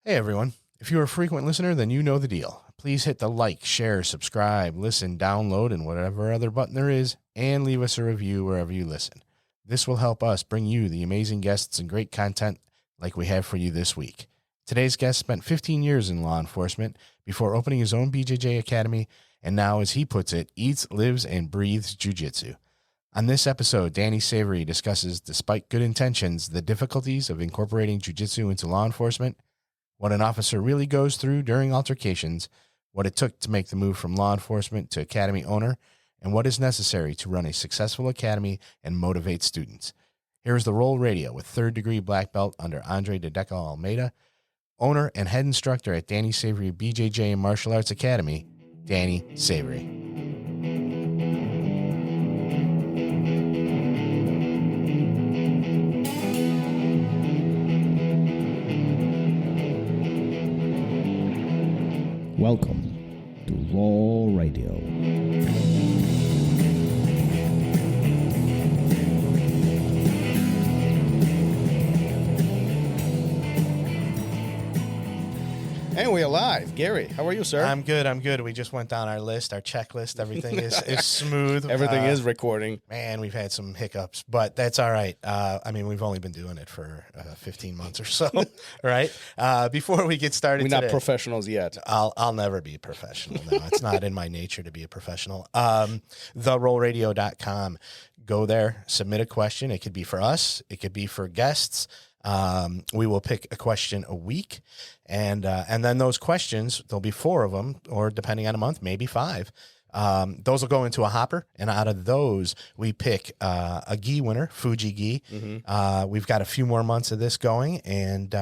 Hey everyone, if you're a frequent listener, then you know the deal. Please hit the like, share, subscribe, listen, download, and whatever other button there is, and leave us a review wherever you listen. This will help us bring you the amazing guests and great content like we have for you this week. Today's guest spent 15 years in law enforcement before opening his own BJJ academy, and now, as he puts it, eats, lives, and breathes jiu-jitsu. On this episode, Danny Savery discusses, despite good intentions, the difficulties of incorporating jiu-jitsu into law enforcement, what an officer really goes through during altercations, what it took to make the move from law enforcement to academy owner, and what is necessary to run a successful academy and motivate students. Here is the RŌL Radio with third-degree black belt under Andre Dedeco Almeida, owner and head instructor at Danny Savery BJJ and Martial Arts Academy, Danny Savery. Welcome to RŌL Radio. And we're live. Gary, how are you, sir? I'm good. We just went down our list, our checklist. Everything is smooth. Everything is recording. Man, we've had some hiccups, but that's all right. We've only been doing it for 15 months or so, right? Before we get started We're today, not professionals yet. I'll never be a professional. No, it's not in my nature to be a professional. TheROLRadio.com. Go there, submit a question. It could be for us. It could be for guests. We will pick a question a week, and then those questions, there'll be 4 of them, or depending on a month, maybe 5. Those will go into a hopper, and out of those, we pick a gi winner, Fuji gi. Mm-hmm. We've got a few more months of this going, and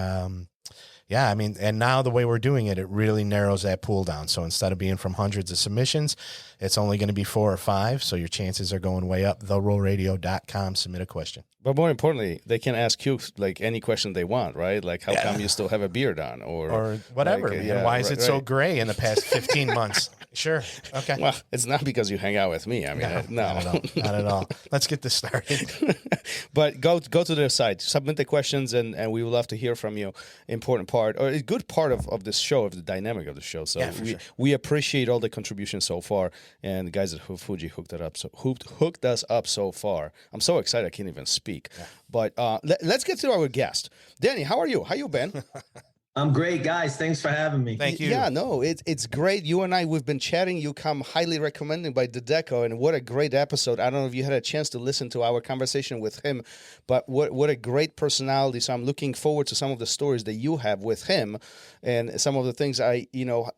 and now the way we're doing it, it really narrows that pool down. So instead of being from hundreds of submissions, it's only going to be 4 or 5. So your chances are going way up. TheROLRadio.com, submit a question. But more importantly, they can ask you like any question they want, right? Like, how come you still have a beard on, or whatever? Like, why is it so gray in the past 15 months? Sure, okay. Well, it's not because you hang out with me. I mean, no. Not at all. Let's get this started. But go to their site, submit the questions, and we would love to hear from you. Important part, or a good part of this show, of the dynamic of the show. So we appreciate all the contributions so far, and the guys at Fuji hooked us up so far. I'm so excited I can't even speak. Yeah. But let's get to our guest. Danny, how are you? How you been? I'm great, guys. Thanks for having me. Thank you. Yeah, no, it's great. You and I, we've been chatting. You come highly recommended by Dedeco, and what a great episode. I don't know if you had a chance to listen to our conversation with him, but what a great personality. So I'm looking forward to some of the stories that you have with him, and some of the things I know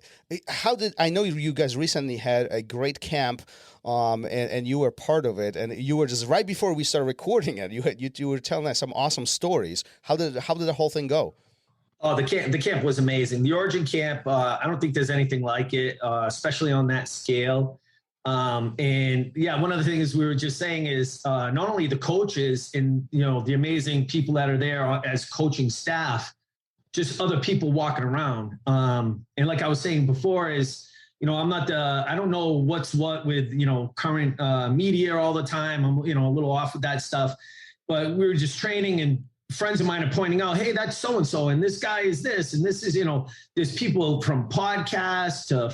you guys recently had a great camp, and you were part of it, and you were just right before we started recording it. You were telling us some awesome stories. How did the whole thing go? Oh, the camp was amazing. The Origin camp, I don't think there's anything like it, especially on that scale. One of the things we were just saying is not only the coaches and, the amazing people that are there as coaching staff, just other people walking around. And like I was saying before is, I don't know what's what with, current media all the time. I'm, a little off with that stuff, but we were just training, and friends of mine are pointing out, hey, that's so-and-so, and this guy is this, and this is, there's people from podcasts to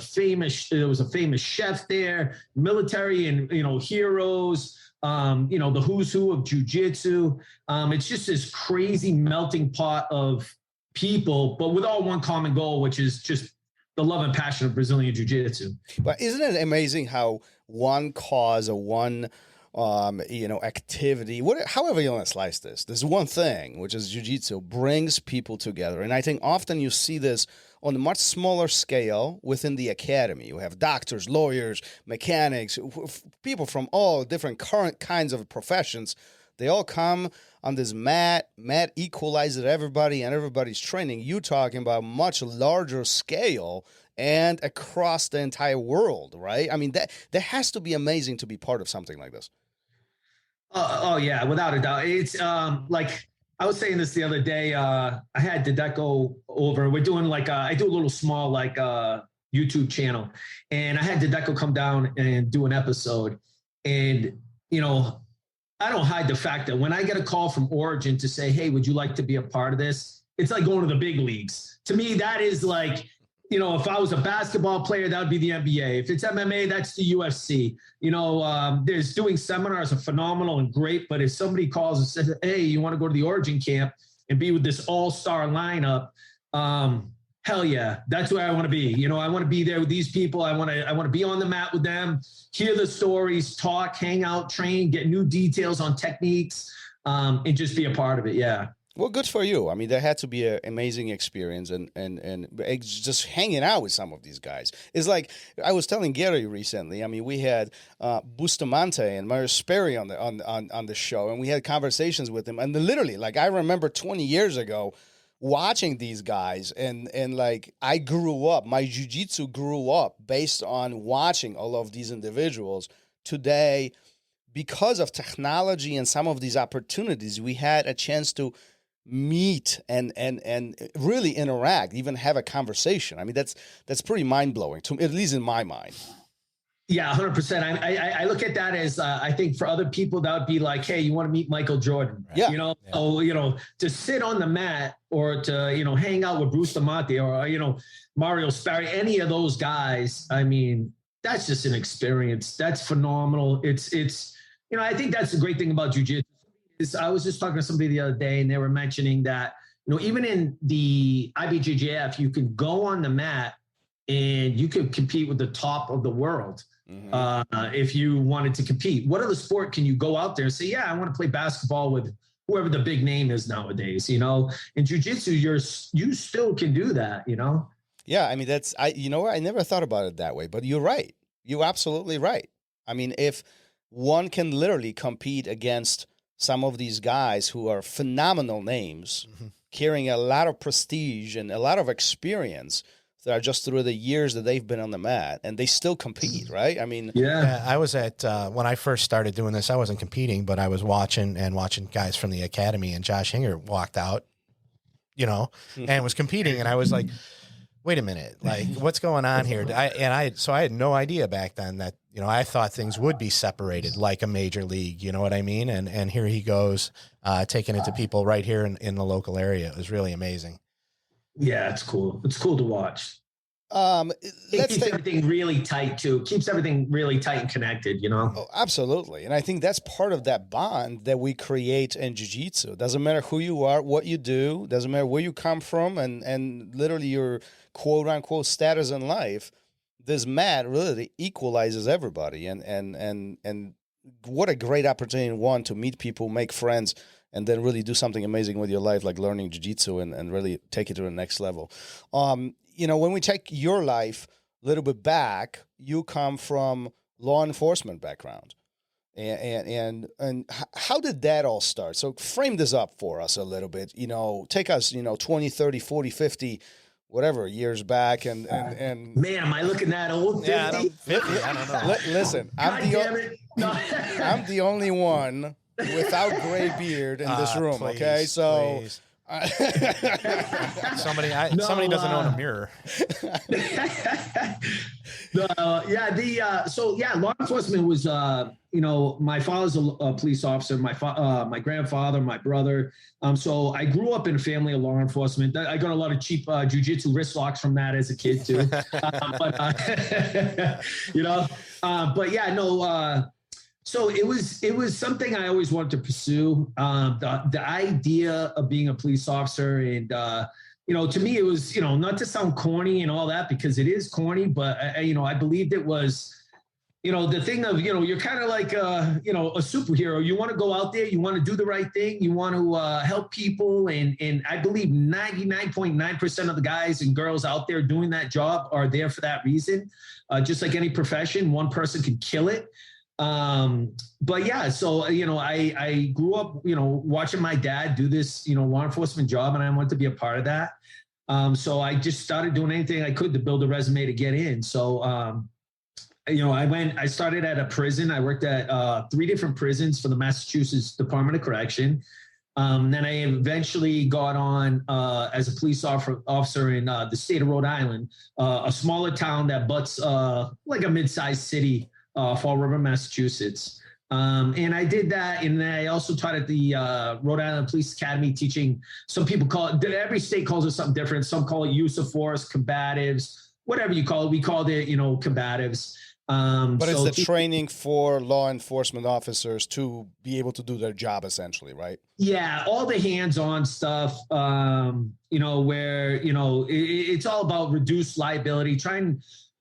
there was a famous chef there, military and, heroes, the who's who of jiu-jitsu. It's just this crazy melting pot of people, but with all one common goal, which is just the love and passion of Brazilian jiu-jitsu. But isn't it amazing how one cause or one activity, however you want to slice this one thing, which is jiu-jitsu, brings people together. And I think often you see this on a much smaller scale within the academy. You have doctors, lawyers, mechanics, people from all different current kinds of professions. They all come on this mat equalizes everybody and everybody's training. You talking about much larger scale and across the entire world, right? I mean, that has to be amazing to be part of something like this. Oh yeah, without a doubt. It's like I was saying this the other day. I had Dedeco over. We're doing I do a little small YouTube channel, and I had Dedeco come down and do an episode. And I don't hide the fact that when I get a call from Origin to say, hey, would you like to be a part of this? it's like going to the big leagues. To me, that is like, you know, if I was a basketball player, that would be the NBA. If it's MMA, that's the UFC. You know, there's doing seminars are phenomenal and great, but if somebody calls and says, hey, you want to go to the Origin camp and be with this all-star lineup, hell yeah, that's where I want to be. You know, I want to be there with these people. I want to be on the mat with them, hear the stories, talk, hang out, train, get new details on techniques, and just be a part of it. Yeah. Well, good for you. I mean, there had to be an amazing experience, and just hanging out with some of these guys. It's like I was telling Gary recently. I mean, we had Bustamante and Mario Sperry on the show, and we had conversations with them. And literally, like I remember 20 years ago, watching these guys, and like I grew up. My jiu-jitsu grew up based on watching all of these individuals. Today, because of technology and some of these opportunities, we had a chance to meet and really interact, even have a conversation. I mean, that's pretty mind-blowing, to at least in my mind. Yeah, 100%. I look at that as, I think for other people, that would be like, hey, you want to meet Michael Jordan? Yeah. You know, so, you know, to sit on the mat or to, you know, hang out with Bruce DeMonte or, you know, Mario Sperry, any of those guys, I mean, that's just an experience. That's phenomenal. It's, you know, I think that's the great thing about jiu-jitsu. I was just talking to somebody the other day, and they were mentioning that, you know, even in the IBJJF, you can go on the mat and you could compete with the top of the world. Mm-hmm. If you wanted to compete. What other sport can you go out there and say, yeah, I want to play basketball with whoever the big name is nowadays, you know? In jiu-jitsu, you still can do that, you know? Yeah, I mean, you know what? I never thought about it that way, but you're right. You're absolutely right. I mean, if one can literally compete against some of these guys who are phenomenal names, carrying a lot of prestige and a lot of experience that are just through the years that they've been on the mat, and they still compete, right? I mean, yeah. I was at, when I first started doing this, I wasn't competing, but I was watching guys from the academy, and Josh Hinger walked out, you know, and was competing. And I was like, wait a minute, like what's going on here? So I had no idea back then that, you know, I thought things would be separated like a major league, you know what I mean? And here he goes, taking it to people right here in the local area. It was really amazing. Yeah, it's cool. It's cool to watch. It keeps everything really tight too. Keeps everything really tight and connected, you know? Oh, absolutely. And I think that's part of that bond that we create in jiu-jitsu. Doesn't matter who you are, what you do, doesn't matter where you come from, and literally your quote unquote status in life. This mat really equalizes everybody, and what a great opportunity, one, to meet people, make friends, and then really do something amazing with your life, like learning jiu-jitsu and really take it to the next level. You know, when we take your life a little bit back, you come from law enforcement background. And how did that all start? So frame this up for us a little bit, you know, take us, you know, 20, 30, 40, 50, whatever years back, and man, am I looking that old? 50? Yeah, 50? I don't know. Listen, I'm the only one without gray beard in this room. Please, okay, so somebody doesn't own a mirror. Law enforcement was, you know, my father's a police officer, my grandfather, my brother. So I grew up in a family of law enforcement. I got a lot of cheap jiu-jitsu wrist locks from that as a kid too. You know, so it was something I always wanted to pursue. The idea of being a police officer, and you know, to me, it was, you know, not to sound corny and all that, because it is corny, but you know, I believed it was, you know, the thing of, you know, you're kind of like, you know, a superhero. You want to go out there, you want to do the right thing, you want to help people. And I believe 99.9% of the guys and girls out there doing that job are there for that reason. Just like any profession, one person can kill it. But yeah, so, you know, I grew up, you know, watching my dad do this, you know, law enforcement job, and I wanted to be a part of that. So I just started doing anything I could to build a resume to get in. So, you know, I started at a prison. I worked at 3 different prisons for the Massachusetts Department of Correction. Then I eventually got on as a police officer in the state of Rhode Island, a smaller town that butts like a mid-sized city, Fall River, Massachusetts. And I did that. And then I also taught at the Rhode Island Police Academy, teaching, some people call it, every state calls it something different. Some call it use of force, combatives, whatever you call it. We called it, combatives. But it's the training for law enforcement officers to be able to do their job, essentially, right? Yeah, all the hands-on stuff, where, it's all about reduced liability,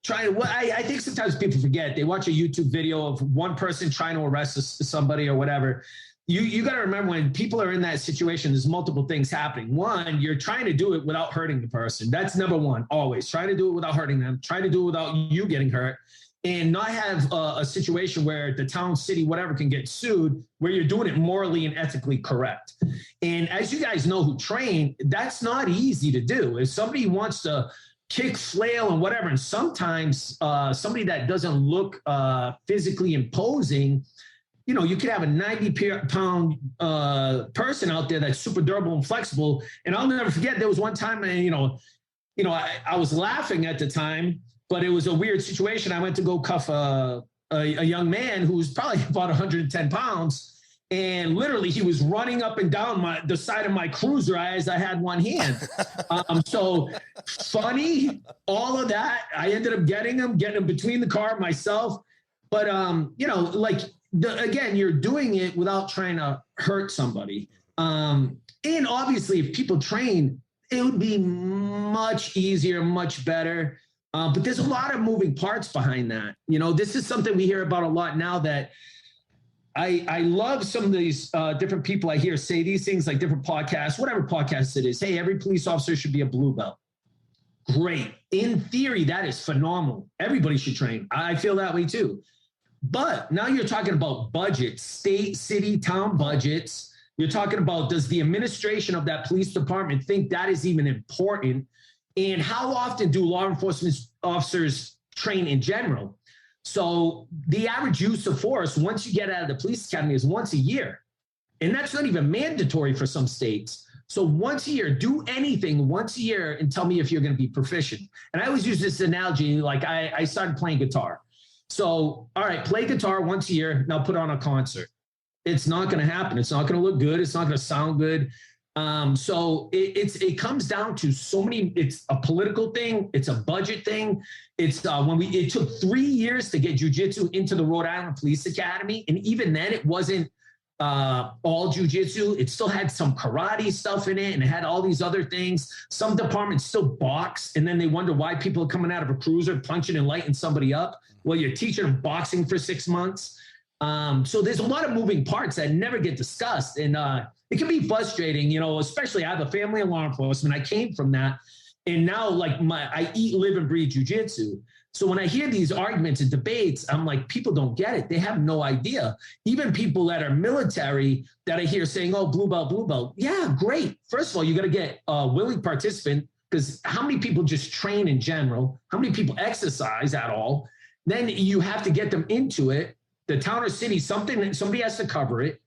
I think sometimes people forget. They watch a YouTube video of one person trying to arrest somebody or whatever. You got to remember, when people are in that situation, there's multiple things happening. One, you're trying to do it without hurting the person. That's number one, always. Try to do it without hurting them. Try to do it without you getting hurt. And not have a situation where the town, city, whatever can get sued, where you're doing it morally and ethically correct. And as you guys know who train, that's not easy to do. If somebody wants to kick, flail, and whatever, and sometimes somebody that doesn't look physically imposing, you could have a 90-pound person out there that's super durable and flexible. And I'll never forget, there was one time, I was laughing at the time, but it was a weird situation. I went to go cuff a young man who was probably about 110 pounds. And literally he was running up and down the side of my cruiser as I had one hand. So funny, all of that. I ended up getting him between the car myself. But, again, you're doing it without trying to hurt somebody. And obviously if people train, it would be much easier, much better. But there's a lot of moving parts behind that. This is something we hear about a lot now, that I love some of these different people I hear say these things, like different podcasts, whatever podcast it is. Hey, every police officer should be a blue belt. Great. In theory, that is phenomenal. Everybody should train. I feel that way too. But now you're talking about budgets, state, city, town budgets. You're talking about, does the administration of that police department think that is even important? And how often do law enforcement officers train in general? So the average use of force, once you get out of the police academy, is once a year. And that's not even mandatory for some states. So once a year, do anything once a year and tell me if you're going to be proficient. And I always use this analogy, like I started playing guitar. So, all right, play guitar once a year, now put on a concert. It's not going to happen. It's not going to look good. It's not going to sound good. So it comes down to so many. It's a political thing. It's a budget thing. It's it took 3 years to get jiu-jitsu into the Rhode Island Police Academy. And even then it wasn't all jiu-jitsu. It still had some karate stuff in it, and it had all these other things. Some departments still box, and then they wonder why people are coming out of a cruiser, punching and lighting somebody up. Well, you're teaching them boxing for 6 months. So there's a lot of moving parts that never get discussed. And it can be frustrating, especially I have a family in law enforcement. I came from that. And now I eat, live, and breathe jiu-jitsu. So when I hear these arguments and debates, I'm like, people don't get it. They have no idea. Even people that are military that I hear saying, oh, blue belt, blue belt. Yeah, great. First of all, you got to get a willing participant, because how many people just train in general? How many people exercise at all? Then you have to get them into it. The town or city, somebody has to cover it.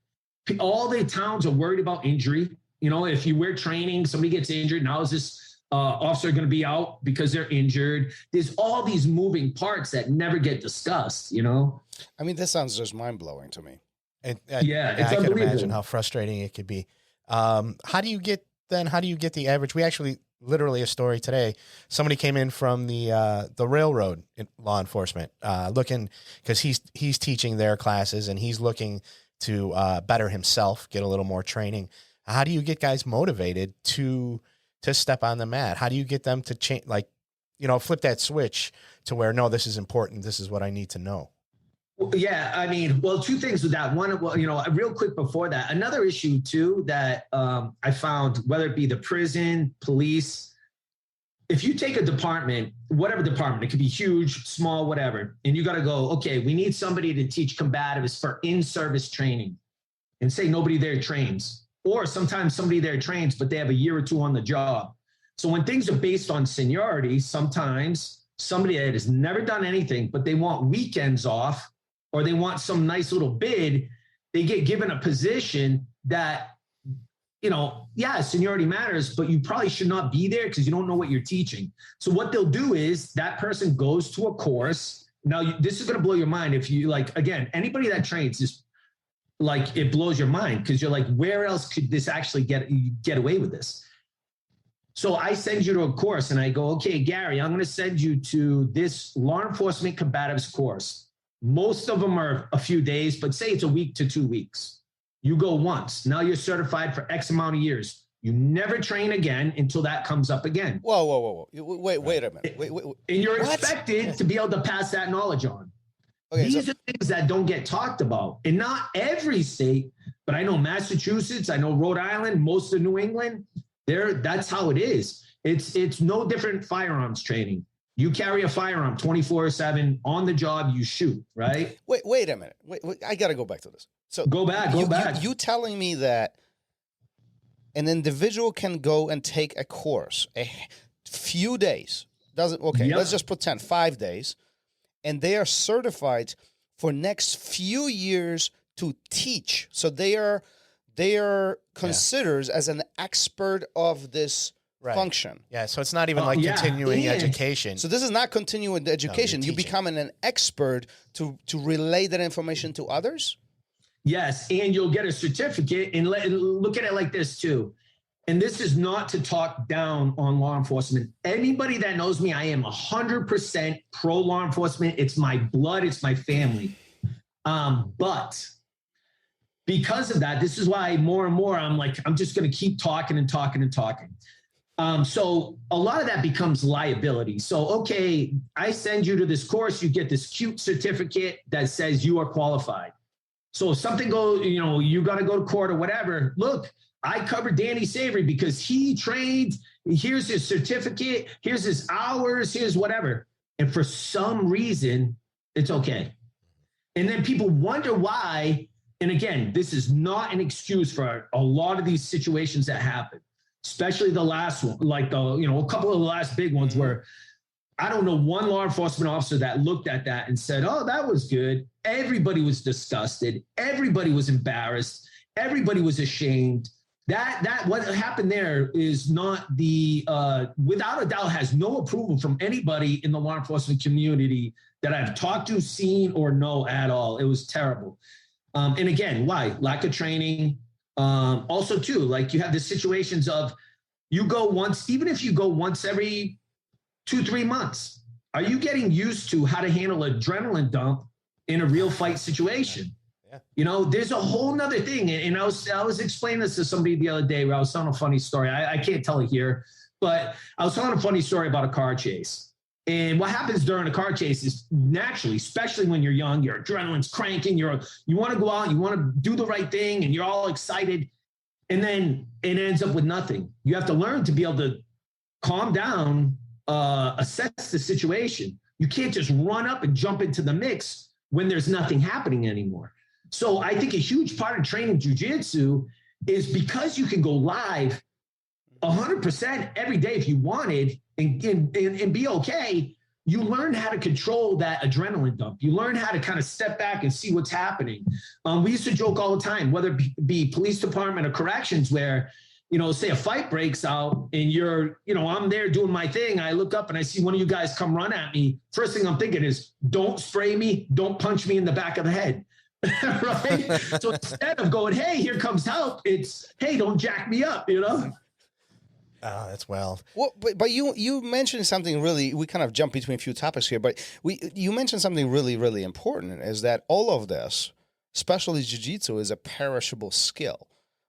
All the towns are worried about injury. If you wear training, somebody gets injured. Now is this officer going to be out because they're injured? There's all these moving parts that never get discussed, I mean, this sounds just mind-blowing to me. It's I can imagine how frustrating it could be. How do you get the average? We actually, literally a story today, somebody came in from the railroad in law enforcement, looking, because he's teaching their classes and he's looking to better himself, get a little more training. How do you get guys motivated to step on the mat? How do you get them to change, flip that switch to where, no, this is important. This is what I need to know. Yeah, I mean, two things with that. One, real quick before that, another issue too that I found, whether it be the prison, police, if you take a department, whatever department, it could be huge, small, whatever, and you got to go, okay, we need somebody to teach combatives for in-service training, and say nobody there trains. Or sometimes somebody there trains, but they have a year or two on the job. So when things are based on seniority, sometimes somebody that has never done anything, but they want weekends off, or they want some nice little bid, they get given a position that, seniority matters, but you probably should not be there because you don't know what you're teaching. So what they'll do is that person goes to a course. Now, this is going to blow your mind. If you again, anybody that trains, just like it blows your mind because you're like, where else could this actually get away with this? So I send you to a course and I go, okay, Gary, I'm going to send you to this law enforcement combatives course. Most of them are a few days, but say it's a week to 2 weeks. You go once. Now you're certified for X amount of years. You never train again until that comes up again. Whoa. Wait a minute. Wait. And you're expected to be able to pass that knowledge on. Okay, These are things that don't get talked about. And not every state, but I know Massachusetts, I know Rhode Island, most of New England, that's how it is. It's no different firearms training. You carry a firearm 24/7 on the job, you shoot, right? Wait a minute. Wait, I got to go back to this. So go back. You telling me that an individual can go and take a course a few days. Let's just pretend 5 days, and they are certified for next few years to teach. So they are considered as an expert of this function. Yeah, so it's not even like continuing education. So this is not continuing education. You become an expert to relay that information to others? Yes, and you'll get a certificate. And look at it like this too. And this is not to talk down on law enforcement. Anybody that knows me, I am 100% pro law enforcement. It's my blood. It's my family. But because of that, this is why more and more I'm like, I'm just going to keep talking and talking and talking. So a lot of that becomes liability. So, okay, I send you to this course, you get this cute certificate that says you are qualified. So if something goes, you got to go to court or whatever. Look, I covered Danny Savery because he trained. Here's his certificate. Here's his hours. Here's whatever. And for some reason, it's okay. And then people wonder why. And again, this is not an excuse for a lot of these situations that happen, especially the last one, like a couple of the last big ones where I don't know one law enforcement officer that looked at that and said, oh, that was good. Everybody was disgusted. Everybody was embarrassed. Everybody was ashamed. That what happened there is not without a doubt has no approval from anybody in the law enforcement community that I've talked to, seen, or know at all. It was terrible. And again, why? Lack of training. Also too, like you have the situations of you go once, even if you go once every 2-3 months, are you getting used to how to handle adrenaline dump in a real fight situation? Yeah. There's a whole nother thing. And I was explaining this to somebody the other day where I was telling a funny story. I can't tell it here, but I was telling a funny story about a car chase. And what happens during a car chase is naturally, especially when you're young, your adrenaline's cranking, you want to go out, you want to do the right thing, and you're all excited. And then it ends up with nothing. You have to learn to be able to calm down, assess the situation. You can't just run up and jump into the mix when there's nothing happening anymore. So I think a huge part of training jiu-jitsu is because you can go live 100% every day if you wanted and be okay, you learn how to control that adrenaline dump. You learn how to kind of step back and see what's happening. We used to joke all the time, whether it be police department or corrections, where, say a fight breaks out and I'm there doing my thing. I look up and I see one of you guys come run at me. First thing I'm thinking is, don't spray me, don't punch me in the back of the head. Right? So instead of going, hey, here comes help, it's, hey, don't jack me up, Oh, that's wild. Well, but you mentioned something really, we kind of jump between a few topics here, but you mentioned something really, really important, is that all of this, especially jiu-jitsu, is a perishable skill,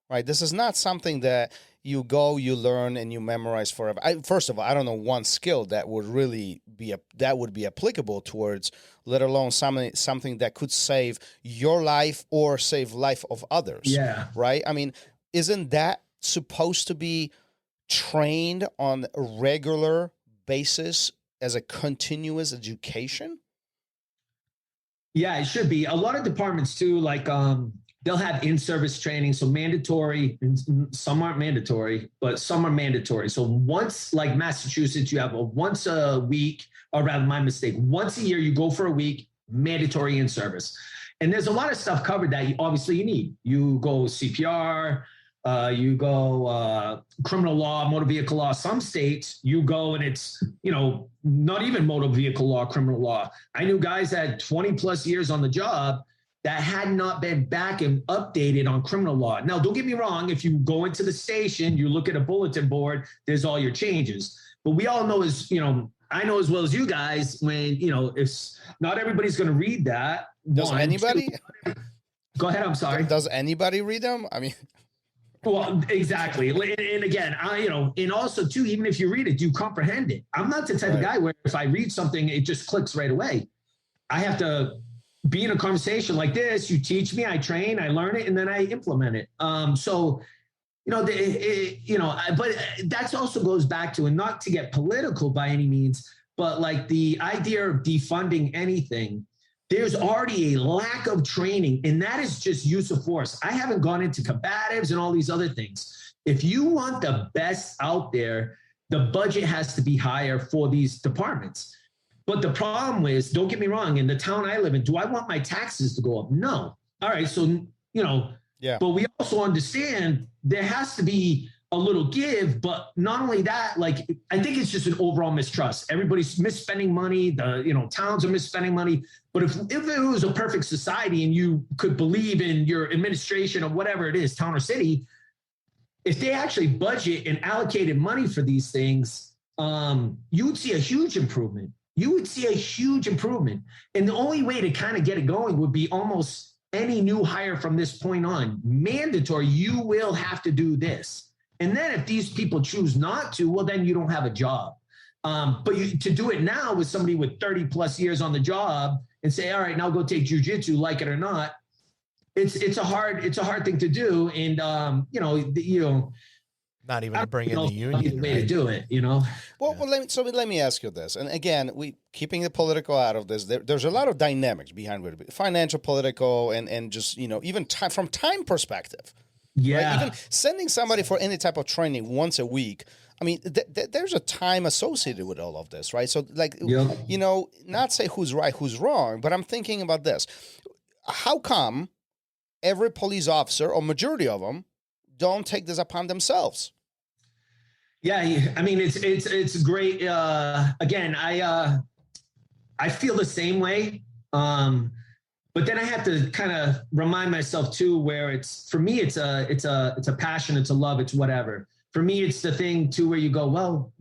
right? This is not something that you go, you learn, and you memorize forever. First of all, I don't know one skill that would really be applicable towards, let alone something that could save your life or save life of others. Yeah. Right? I mean, isn't that supposed to be trained on a regular basis as a continuous education? Yeah, it should be. A lot of departments too, like they'll have in-service training, so mandatory, and some aren't mandatory, but some are mandatory. So once, like Massachusetts, you have once a week, or rather my mistake, once a year you go for a week, mandatory in-service. And there's a lot of stuff covered that you need. You go CPR, you go criminal law, motor vehicle law. Some states you go and it's, not even motor vehicle law, criminal law. I knew guys that had 20 plus years on the job that had not been back and updated on criminal law. Now, don't get me wrong. If you go into the station, you look at a bulletin board, there's all your changes. But we all know I know as well as you guys, when, if not everybody's going to read that. Does anybody? Go ahead. I'm sorry. Does anybody read them? I mean, well, exactly. And again, and also too, even if you read it, do you comprehend it? I'm not the type of guy where if I read something, it just clicks right away. I have to be in a conversation like this. You teach me, I train, I learn it, and then I implement it. But that also goes back to, and not to get political by any means, but like the idea of defunding anything. There's already a lack of training, and that is just use of force. I haven't gone into combatives and all these other things. If you want the best out there, the budget has to be higher for these departments. But the problem is, don't get me wrong, in the town I live in, do I want my taxes to go up? No. All right. So, but we also understand there has to be a little give, but not only that, like, I think it's just an overall mistrust. Everybody's misspending money. Towns are misspending money. But if it was a perfect society and you could believe in your administration or whatever it is, town or city, if they actually budget and allocated money for these things, you would see a huge improvement. And the only way to kind of get it going would be almost any new hire from this point on, mandatory, you will have to do this. And then if these people choose not to, well, then you don't have a job. But to do it now with somebody with 30 plus years on the job and say, all right, now go take jiu-jitsu, like it or not, it's a hard thing to do. And, not even to bring in the union. Way to do it, Well, let me ask you this. And again, we keeping the political out of this. There's a lot of dynamics behind it, financial, political, and just even from time perspective. Yeah. Right? Even sending somebody for any type of training once a week. I mean, there's a time associated with all of this, right? So, not say who's right, who's wrong, but I'm thinking about this. How come every police officer, or majority of them, don't take this upon themselves? Yeah, I mean, it's great. Again, I feel the same way. But then I have to kind of remind myself too, where for me, it's a passion, it's a love, it's whatever. For me, it's the thing too, where you go, well,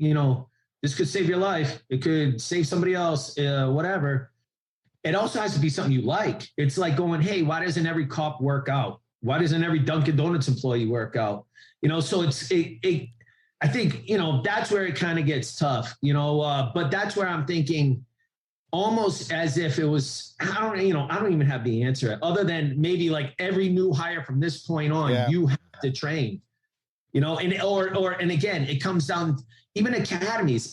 this could save your life. It could save somebody else, whatever. It also has to be something you like. It's like going, hey, why doesn't every cop work out? Why doesn't every Dunkin' Donuts employee work out? So I think, that's where it kind of gets tough, but that's where I'm thinking, almost as if it was, I don't even have the answer other than maybe like every new hire from this point on, you have to train, and again, it comes down, even academies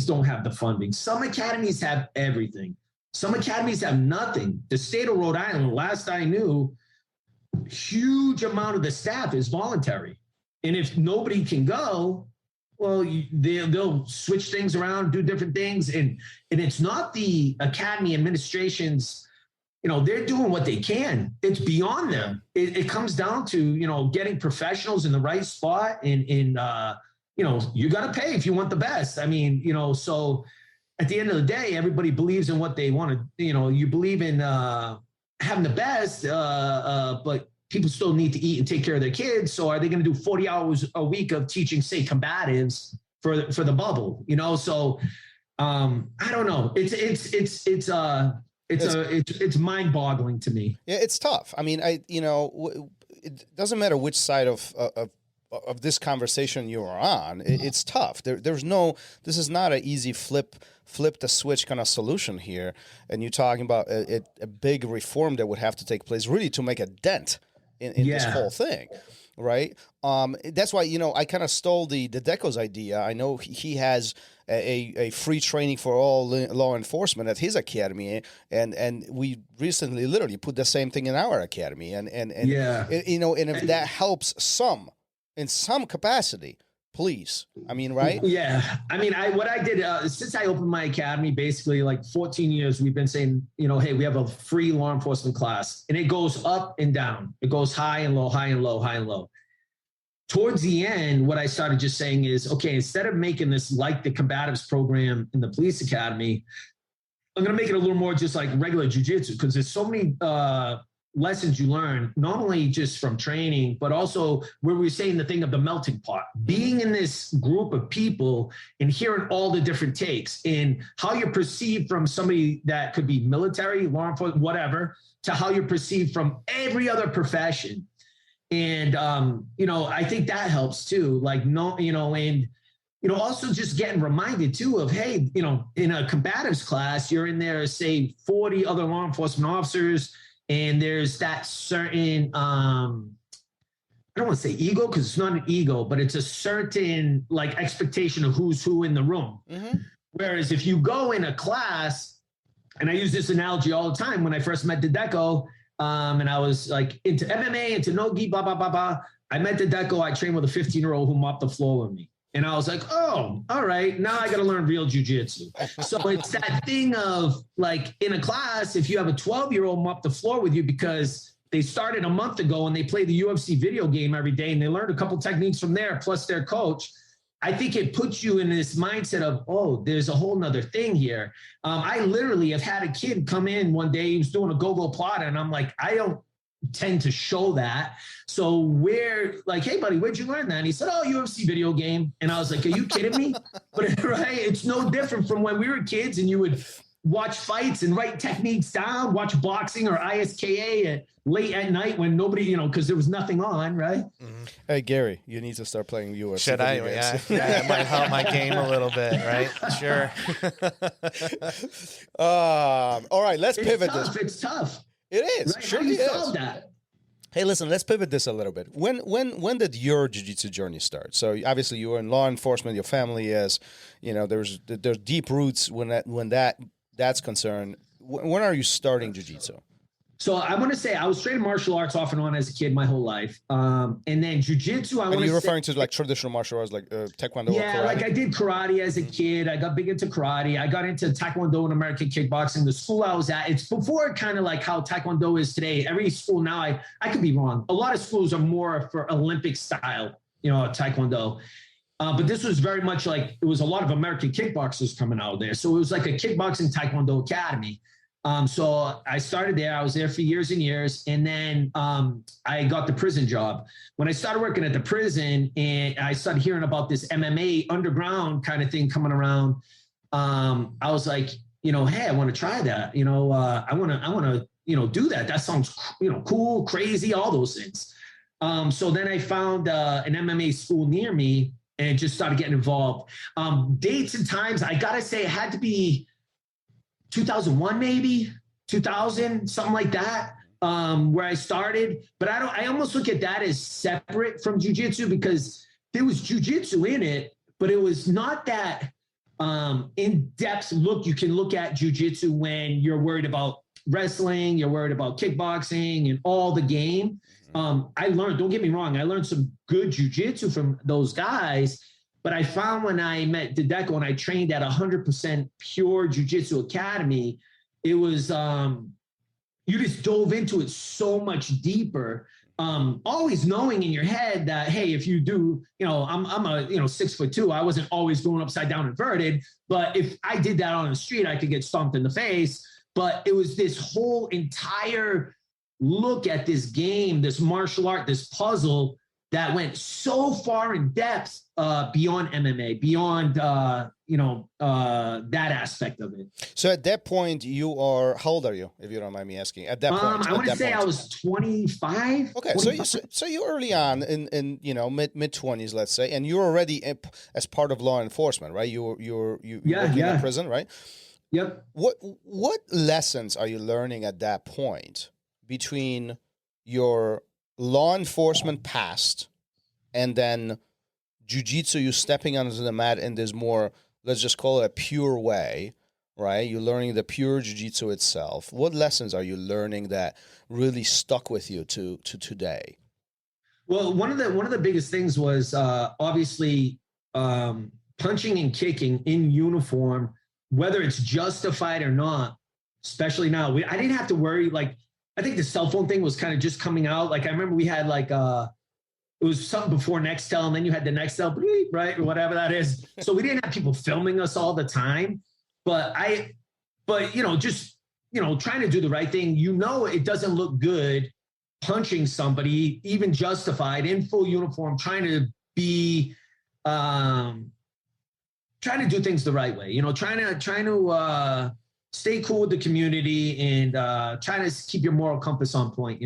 don't have the funding. Some academies have everything. Some academies have nothing. The state of Rhode Island, last I knew, huge amount of the staff is voluntary. And if nobody can go, well, they'll switch things around, do different things. And it's not the academy administrations, they're doing what they can. It's beyond them. It comes down to, getting professionals in the right spot. And you got to pay if you want the best. I mean, so at the end of the day, everybody believes in what they want to, you believe in having the best, but people still need to eat and take care of their kids. So are they going to do 40 hours a week of teaching, say, combatives for the bubble? So I don't know. It's mind-boggling to me. Yeah, it's tough. I mean, it doesn't matter which side of this conversation you're on. It's tough. This is not an easy flip the switch kind of solution here. And you're talking about a big reform that would have to take place really to make a dent in this whole thing, right? That's why, I kind of stole the Dedeco's idea. I know he has a free training for all law enforcement at his academy, and we recently literally put the same thing in our academy, and if that helps some in some capacity, please. I mean, right? Yeah. I mean, what I did since I opened my academy, basically like 14 years, we've been saying, hey, we have a free law enforcement class, and it goes up and down. It goes high and low, high and low, high and low. Towards the end, what I started just saying is, okay, instead of making this like the combatives program in the police academy, I'm going to make it a little more just like regular jiu-jitsu, because there's so many lessons you learn, not only just from training, but also where we were saying the thing of the melting pot, being in this group of people and hearing all the different takes and how you're perceived from somebody that could be military, law enforcement, whatever, to how you're perceived from every other profession. And, I think that helps too. Like, also just getting reminded too of, hey, in a combatives class, you're in there, say 40 other law enforcement officers, and there's that certain, I don't want to say ego, because it's not an ego, but it's a certain like expectation of who's who in the room. Mm-hmm. Whereas if you go in a class, and I use this analogy all the time when I first met Dedeco, and I was like into MMA, into no-gi, blah, blah, blah, blah. I met Dedeco, I trained with a 15-year-old who mopped the floor with me. And I was like, oh, all right, now I got to learn real jujitsu. So it's that thing of like in a class, if you have a 12-year-old mop the floor with you because they started a month ago and they play the UFC video game every day and they learned a couple techniques from there, plus their coach, I think it puts you in this mindset of, oh, there's a whole nother thing here. I literally have had a kid come in one day, he was doing a go-go plata, and I'm like, I don't tend to show that. So we're like, hey buddy, where'd you learn that? And he said, oh, UFC video game. And I was like, are you kidding me? But right, it's no different from when we were kids and you would watch fights and write techniques down, watch boxing or ISKA late at night when nobody, because there was nothing on, right? Mm-hmm. Hey Gary, you need to start playing UFC. Should I? Yeah, it might help my game a little bit, right? Sure. All right, let's pivot this. It's tough. It is. Right? Surely it is. That? Hey, listen, let's pivot this a little bit. When did your jiu-jitsu journey start? So obviously you were in law enforcement, your family is, there's deep roots when that's concerned. When are you starting jiu-jitsu? So I want to say I was training martial arts off and on as a kid my whole life. And then jiu-jitsu, Are you referring to like traditional martial arts like taekwondo or karate? Like I did karate as a kid. I got big into karate. I got into taekwondo and American kickboxing. The school I was at, it's before kind of like how taekwondo is today. Every school now, I could be wrong. A lot of schools are more for Olympic style, taekwondo. But this was very much like, it was a lot of American kickboxers coming out there. So it was like a kickboxing taekwondo academy. So I started there. I was there for years and years. And then I got the prison job. When I started working at the prison and I started hearing about this MMA underground kind of thing coming around, I was like, hey, I want to try that. I want to, do that. That sounds, cool, crazy, all those things. So then I found an MMA school near me and just started getting involved. Dates and times, I got to say it had to be 2001, maybe 2000, something like that, where I started. But I almost look at that as separate from jiu-jitsu because there was jiu-jitsu in it, but it was not that in-depth look. You can look at jiu-jitsu when you're worried about wrestling, you're worried about kickboxing and all the game. I learned, don't get me wrong, I learned some good jiu-jitsu from those guys. But I found when I met Dedeco and I trained at 100% pure jiu-jitsu academy, it was, you just dove into it so much deeper, always knowing in your head that, hey, if you do, I'm a 6'2", I wasn't always going upside down inverted, but if I did that on the street, I could get stomped in the face. But it was this whole entire look at this game, this martial art, this puzzle that went so far in depth beyond MMA, beyond that aspect of it. So at that point, you are, how old are you, if you don't mind me asking? At that point, I want to say I was 25. Okay, 25. so you early on in mid 20s, let's say, and you're already as part of law enforcement, right? You're working in prison, right? Yep. What lessons are you learning at that point between your law enforcement past and then jiu-jitsu, you stepping onto the mat in this more, let's just call it a pure way, right? You're learning the pure jiu-jitsu itself. What lessons are you learning that really stuck with you to today? Well, one of the biggest things was obviously punching and kicking in uniform, whether it's justified or not, especially now. I didn't have to worry, like, I think the cell phone thing was kind of just coming out. Like I remember we had like it was something before Nextel, and then you had the Nextel, right, or whatever that is. So we didn't have people filming us all the time. But just trying to do the right thing. It doesn't look good punching somebody, even justified, in full uniform, trying to be, trying to do things the right way, trying to stay cool with the community and trying to keep your moral compass on point,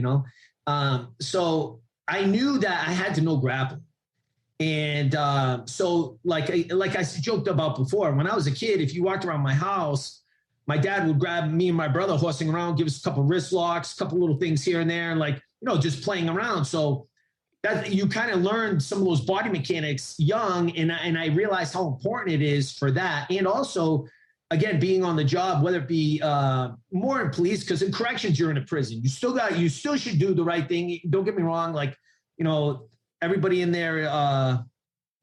So I knew that I had to know grappling. And so like I joked about before, when I was a kid, if you walked around my house, my dad would grab me and my brother horsing around, give us a couple wrist locks, a couple little things here and there, and just playing around. So that you kind of learned some of those body mechanics young. And I realized how important it is for that. And also, again, being on the job, whether it be more in police, because in corrections, you're in a prison. You still should do the right thing. Don't get me wrong. Everybody in there, I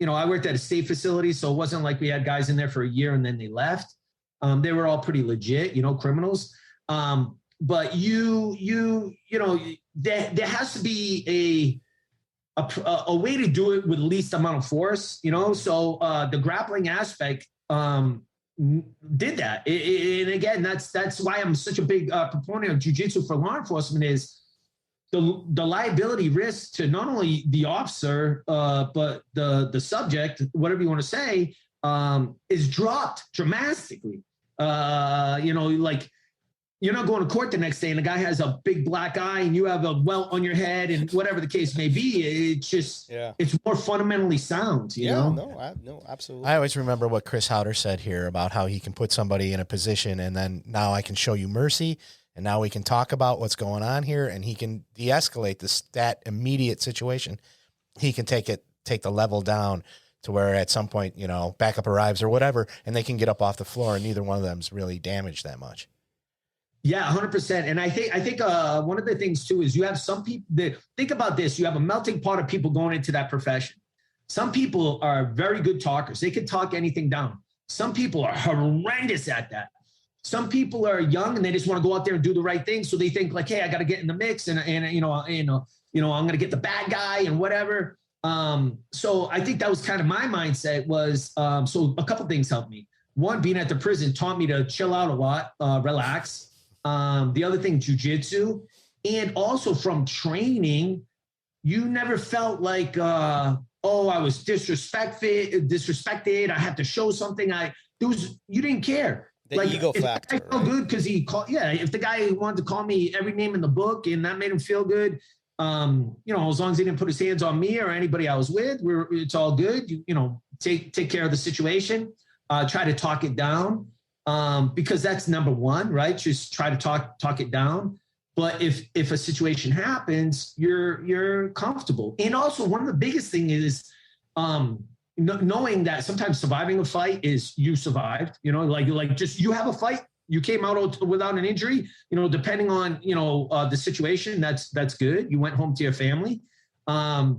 worked at a state facility, so it wasn't like we had guys in there for a year and then they left. They were all pretty legit, criminals. But there has to be a way to do it with the least amount of force, So the grappling aspect did that. And again, that's why I'm such a big proponent of jiu-jitsu for law enforcement is the liability risk to not only the officer, but the subject, whatever you want to say, is dropped dramatically. You're not going to court the next day and the guy has a big black eye and you have a welt on your head and whatever the case may be. It's just, It's more fundamentally sound, you know? No, absolutely. I always remember what Chris Howder said here about how he can put somebody in a position and then now I can show you mercy. And now we can talk about what's going on here and he can de-escalate that immediate situation. He can take the level down to where at some point, backup arrives or whatever, and they can get up off the floor and neither one of them's really damaged that much. Yeah, 100%. And I think one of the things too is you have some people that think about this. You have a melting pot of people going into that profession. Some people are very good talkers. They can talk anything down. Some people are horrendous at that. Some people are young and they just want to go out there and do the right thing. So they think like, hey, I got to get in the mix and I'm going to get the bad guy and whatever. So I think that was kind of my mindset was, so a couple things helped me. One, being at the prison taught me to chill out a lot, relax. The other thing, jiu-jitsu, and also from training, you never felt like, I was disrespected. I had to show something. You didn't care. The ego factor. I felt good because if the guy wanted to call me every name in the book and that made him feel good, as long as he didn't put his hands on me or anybody I was with, it's all good. Take care of the situation, try to talk it down. Because that's number one, right? Just try to talk it down. But if a situation happens, you're comfortable. And also one of the biggest thing is, knowing that sometimes surviving a fight is you survived, just you have a fight, you came out without an injury, depending on, the situation, that's good. You went home to your family. I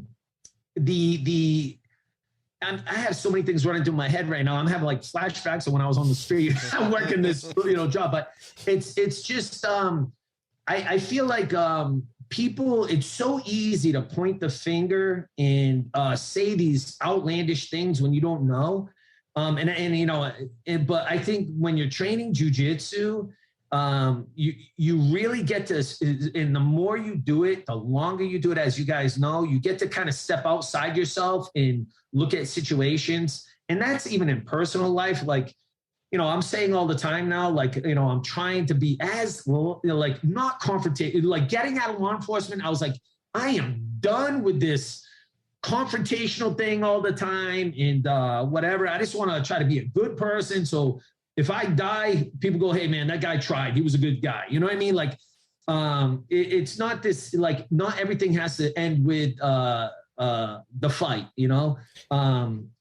have so many things running through my head right now. I'm having like flashbacks of when I was on the street working this, job, but it's just, I feel like, people, it's so easy to point the finger and say these outlandish things when you don't know. But I think when you're training jiu-jitsu, you really get to, and the more you do it, the longer you do it, as you guys know, you get to kind of step outside yourself and look at situations. And that's even in personal life. Like, I'm saying all the time now, like, I'm trying to be as not confrontational, like getting out of law enforcement. I was like, I am done with this confrontational thing all the time and whatever. I just want to try to be a good person. So if I die, people go, hey man, that guy tried. He was a good guy. You know what I mean? Like, it's not this, like, not everything has to end with the fight, and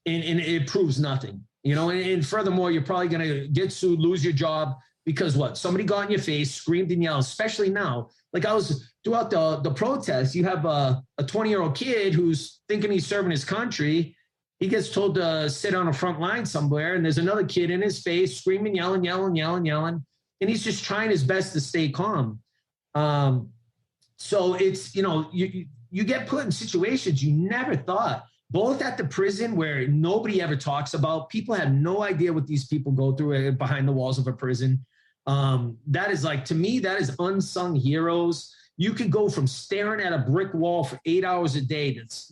it proves nothing. And furthermore, you're probably going to get sued, lose your job because what? Somebody got in your face, screamed and yelled, especially now. Like I was throughout the protest, you have a 20-year-old kid who's thinking he's serving his country. He gets told to sit on a front line somewhere. And there's another kid in his face screaming, yelling. And he's just trying his best to stay calm. So it's, you get put in situations you never thought. Both at the prison where nobody ever talks about, people have no idea what these people go through behind the walls of a prison. That is like, to me, that is unsung heroes. You could go from staring at a brick wall for 8 hours a day, that's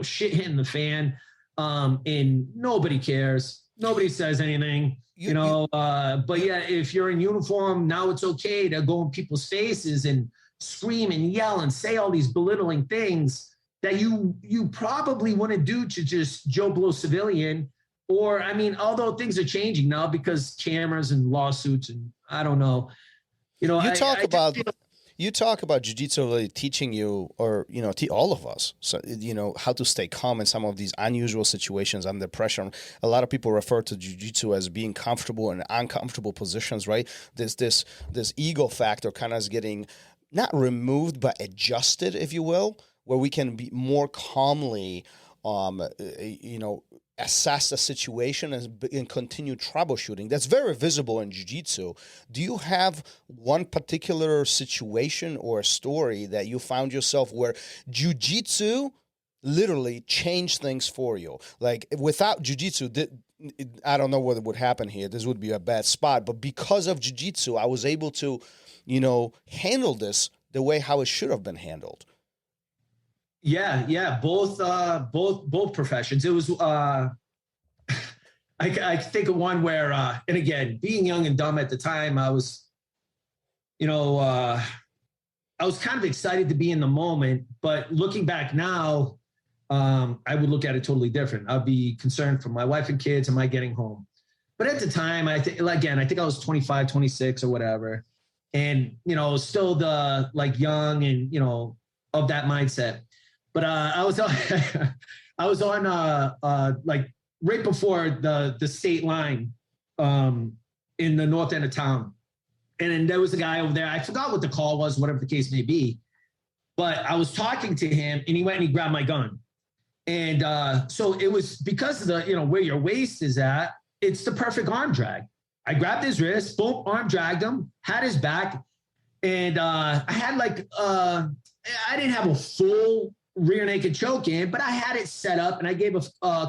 shit hitting the fan, and nobody cares. Nobody says anything, but yeah, if you're in uniform, now it's okay to go in people's faces and scream and yell and say all these belittling things that you probably wouldn't do to just Joe Blow civilian. Or, I mean, although things are changing now because cameras and lawsuits and I don't know, you talk about jiu-jitsu really teaching you, or, all of us, so, how to stay calm in some of these unusual situations under pressure. A lot of people refer to jiu-jitsu as being comfortable in uncomfortable positions, right? This ego factor kind of is getting not removed, but adjusted, if you will, where we can be more calmly, assess the situation and continue troubleshooting. That's very visible in jiu-jitsu. Do you have one particular situation or a story that you found yourself where jiu-jitsu literally changed things for you? Like, without jiu-jitsu, I don't know what would happen here. This would be a bad spot. But because of jiu-jitsu, I was able to, handle this the way how it should have been handled. Yeah. Both professions. It was, I think of one where, and again, being young and dumb at the time, I was, I was kind of excited to be in the moment, but looking back now, I would look at it totally different. I'd be concerned for my wife and kids. Am I getting home? But at the time, I think I was 25, 26 or whatever. And, still the young and, of that mindset. But I was on right before the state line in the north end of town. And then there was a guy over there. I forgot what the call was, whatever the case may be. But I was talking to him and he went and he grabbed my gun. And so it was because of the, where your waist is at, it's the perfect arm drag. I grabbed his wrist, boom, arm dragged him, had his back. And I had I didn't have a full rear naked choke in, but I had it set up and I gave a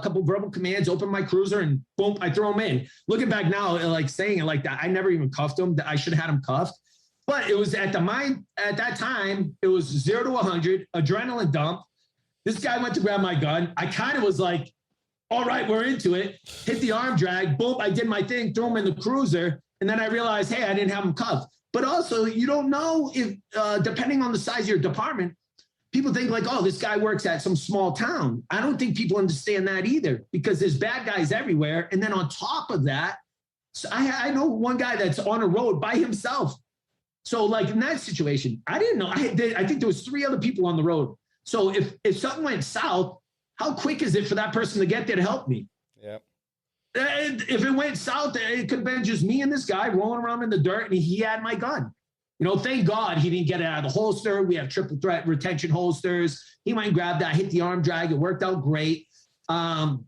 couple verbal commands, open my cruiser and boom, I throw him in. Looking back now, saying it like that, I never even cuffed him. I should have had him cuffed, but it was at that time, it was 0 to 100, adrenaline dump. This guy went to grab my gun. I kind of was like, all right, we're into it. Hit the arm drag, boom, I did my thing, threw him in the cruiser. And then I realized, hey, I didn't have him cuffed. But also you don't know if, depending on the size of your department, people think oh, this guy works at some small town. I don't think people understand that either because there's bad guys everywhere. And then on top of that, so I know one guy that's on a road by himself. So in that situation, I didn't know. I think there was 3 other people on the road. So if something went south, how quick is it for that person to get there to help me? Yeah. And if it went south, it could have been just me and this guy rolling around in the dirt and he had my gun. Thank God he didn't get it out of the holster. We have triple threat retention holsters. He went and grabbed that, hit the arm drag. It worked out great. But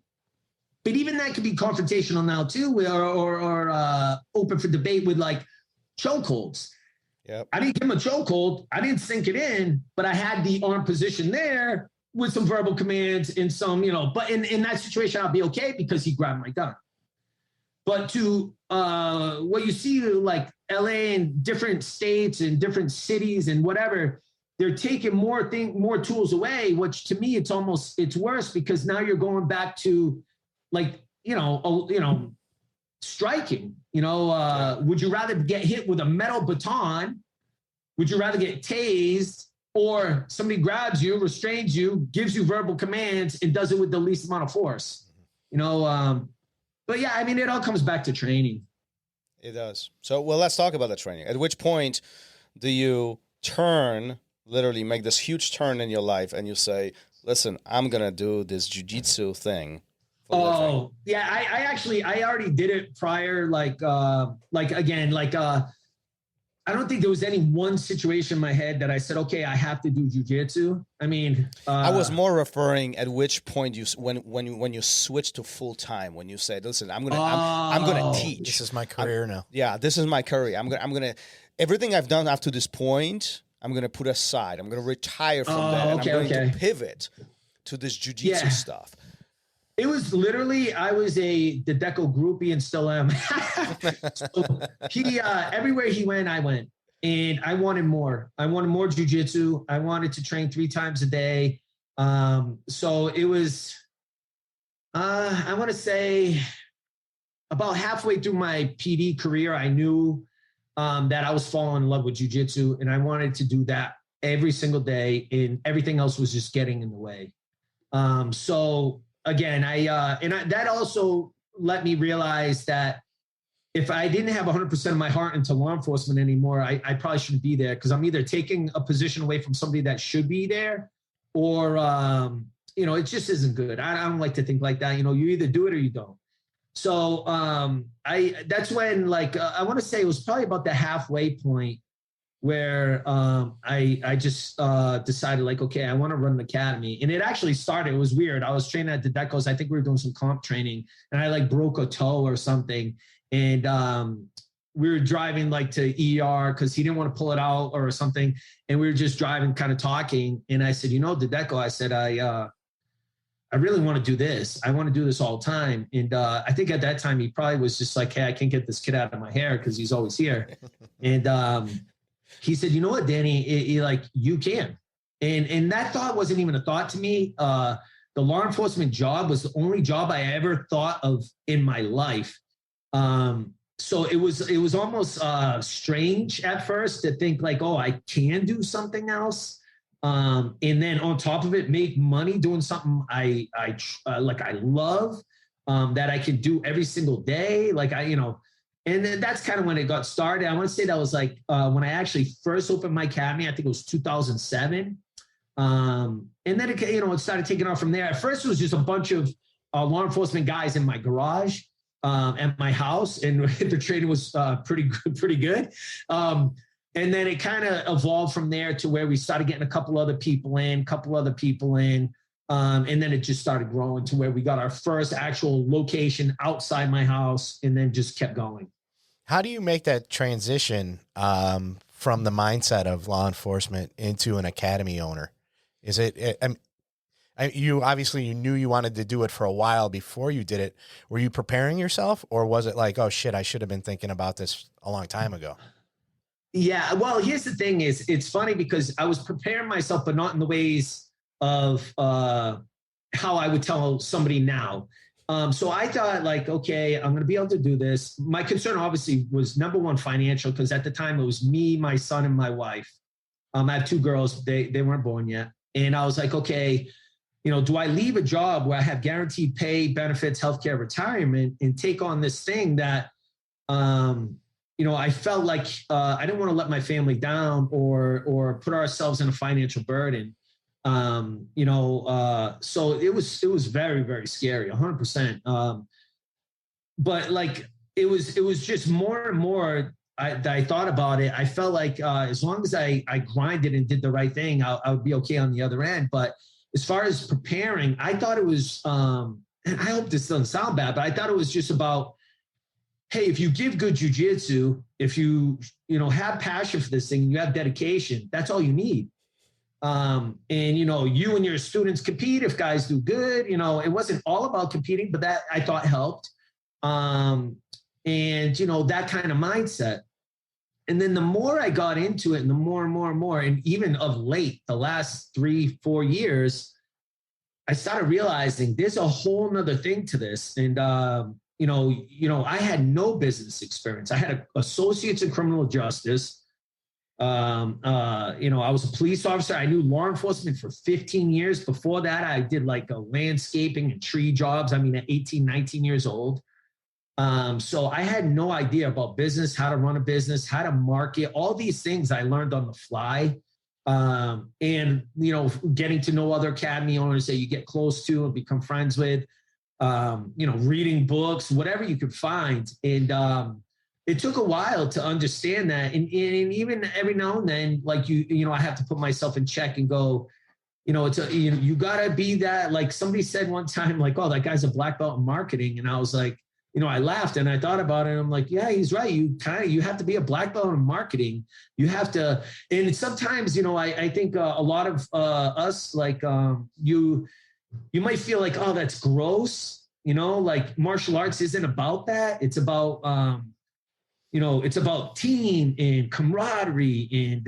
even that could be confrontational now too, or open for debate with chokeholds. Yep. I didn't give him a chokehold. I didn't sink it in, but I had the arm position there with some verbal commands and some, but in that situation, I'll be okay because he grabbed my gun. But to what you see LA and different states and different cities and whatever, they're taking more tools away, which to me, it's worse because now you're going back to striking, would you rather get hit with a metal baton? Would you rather get tased or somebody grabs you, restrains you, gives you verbal commands and does it with the least amount of force, But yeah, I mean, it all comes back to training. It does. So, let's talk about the training. At which point do you literally make this huge turn in your life and you say, listen, I'm going to do this jiu-jitsu thing. Oh, yeah. I already did it prior. I don't think there was any one situation in my head that I said, okay, I have to do jiu-jitsu. I mean, I was more referring at which point when you switch to full time, when you said, listen, I'm gonna teach. This is my career now. Yeah, this is my career. I'm gonna everything I've done up to this point, I'm gonna put aside. I'm gonna retire from that, and I'm going to pivot to this jiu-jitsu stuff. It was literally, I was a Dedeco groupie and still am. So he, everywhere he went, I went. And I wanted more. I wanted more jiu-jitsu. I wanted to train 3 times a day. So it was, I want to say about halfway through my PD career, I knew that I was falling in love with jiu-jitsu, and I wanted to do that every single day, and everything else was just getting in the way. So again, that also let me realize that if I didn't have 100% of my heart into law enforcement anymore, I probably shouldn't be there, because I'm either taking a position away from somebody that should be there, or, it just isn't good. I don't like to think like that. You either do it or you don't. So that's when, I want to say it was probably about the halfway point where I just decided, okay, I want to run an academy. And it actually started, it was weird. I was training at Dedeco's. I think we were doing some comp training, and I broke a toe or something. And we were driving to ER because he didn't want to pull it out or something. And we were just driving, kind of talking. And I said, Dedeco, I said, I really want to do this. I want to do this all the time. And I think at that time he probably was just like, hey, I can't get this kid out of my hair because he's always here. And he said, you know what, Danny, you can. And that thought wasn't even a thought to me. The law enforcement job was the only job I ever thought of in my life. So it was almost strange at first to think I can do something else. And then on top of it, make money doing something I love, that I could do every single day. And then that's kind of when it got started. I want to say that was when I actually first opened my academy. I think it was 2007. And then it started taking off from there. At first, it was just a bunch of law enforcement guys in my garage at my house, and the training was pretty good. And then it kind of evolved from there to where we started getting a couple other people in. And then it just started growing to where we got our first actual location outside my house, and then just kept going. How do you make that transition from the mindset of law enforcement into an academy owner? Is it, you obviously you knew you wanted to do it for a while before you did it. Were you preparing yourself, or was it oh shit, I should have been thinking about this a long time ago? Yeah. Well, here's the thing is, it's funny because I was preparing myself, but not in the ways of how I would tell somebody now. So I thought okay, I'm going to be able to do this. My concern obviously was number one, financial, because at the time it was me, my son, and my wife. I have 2 girls. They weren't born yet. And I was okay, do I leave a job where I have guaranteed pay, benefits, healthcare, retirement, and take on this thing that, I felt I didn't want to let my family down or put ourselves in a financial burden. So it was very, very scary, 100%. But it was just more and more I thought about it. I felt as long as I grinded and did the right thing, I would be okay on the other end. But as far as preparing, I thought it was, and I hope this doesn't sound bad, but I thought it was just about, hey, if you give good jiu-jitsu, if you have passion for this thing, and you have dedication, that's all you need. And you and your students compete. If guys do good, it wasn't all about competing, but that I thought helped. And that kind of mindset. And then the more I got into it, and the more and more and more, and even of late, the last 3-4 years, I started realizing there's a whole nother thing to this. And, I had no business experience. I had associates in criminal justice. I was a police officer. I knew law enforcement for 15 years. Before that, I did a landscaping and tree jobs. At 18, 19 years old. So I had no idea about business, how to run a business, how to market, all these things I learned on the fly. And getting to know other academy owners that you get close to and become friends with, reading books, whatever you could find. And, it took a while to understand that. And even every now and then, I have to put myself in check and go, you gotta be that, somebody said one time, oh, that guy's a black belt in marketing. And I was I laughed and I thought about it. And I'm yeah, he's right. You have to be a black belt in marketing. You have to, and sometimes, I think a lot of us, you might feel like, oh, that's gross. Like martial arts isn't about that. It's about, it's about team and camaraderie and,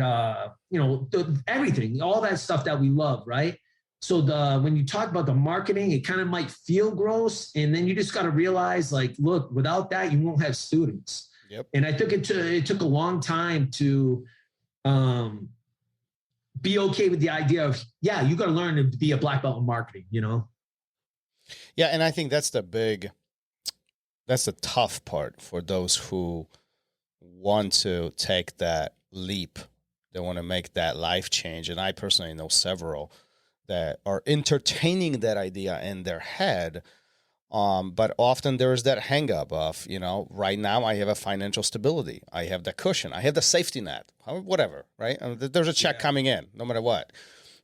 everything, all that stuff that we love. Right. So when you talk about the marketing, it kind of might feel gross. And then you just got to realize, like, look, without that, you won't have students. Yep. And I think it took a long time to be okay with the idea of, you got to learn to be a black belt in marketing, Yeah. And I think that's the tough part for those who want to take that leap. They want to make that life change. And I personally know several that are entertaining that idea in their head. But often there is that hang up of, right now I have a financial stability. I have the cushion. I have the safety net, whatever, right? There's a check coming in no matter what.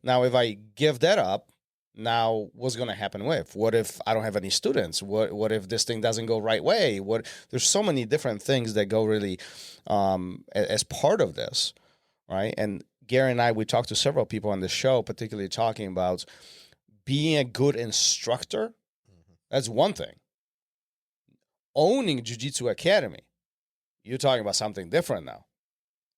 Now, if I give that up, now what's going to happen what if I don't have any students? What if this thing doesn't go right way? There's so many different things that go really as part of this, right? And Gary and I, we talked to several people on the show, particularly talking about being a good instructor. That's one thing. Owning Jiu-Jitsu Academy, you're talking about something different now.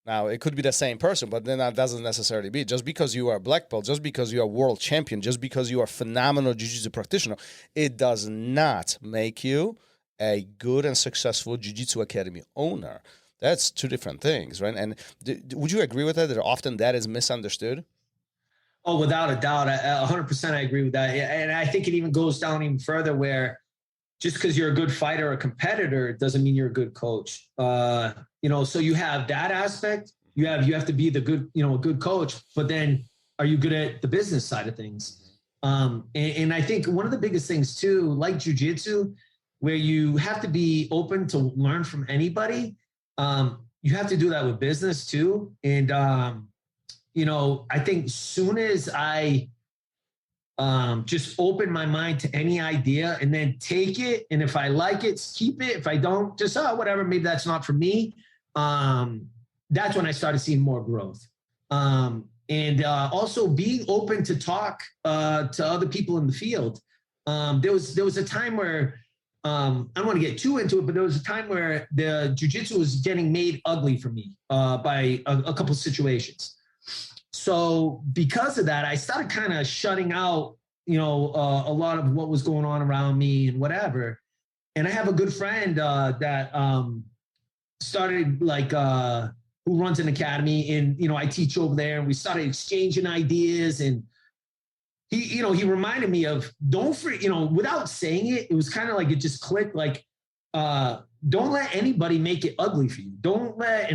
Now, it could be the same person, but then that doesn't necessarily be. Just because you are a black belt, just because you are a world champion, just because you are a phenomenal Jiu-Jitsu practitioner, it does not make you a good and successful Jiu-Jitsu Academy owner. That's two different things, right? And would you agree with that often that is misunderstood? Oh, without a doubt, 100% I agree with that. And I think it even goes down even further where just because you're a good fighter or competitor doesn't mean you're a good coach. So you have that aspect. You have to be the good, a good coach, but then are you good at the business side of things? And I think one of the biggest things too, like jiu-jitsu, where you have to be open to learn from anybody. You have to do that with business too. And, I think soon as I just open my mind to any idea and then take it, and if I like it, keep it. If I don't, just whatever, maybe that's not for me. That's when I started seeing more growth. And also being open to talk to other people in the field. There was a time where I don't want to get too into it, but there was a time where the jiu-jitsu was getting made ugly for me by a couple of situations. So because of that, I started kind of shutting out, a lot of what was going on around me and whatever. And I have a good friend that started who runs an academy, and, I teach over there, and we started exchanging ideas, and he reminded me of without saying it, it was kind of like it just clicked, like, don't let anybody make it ugly for you. Don't let,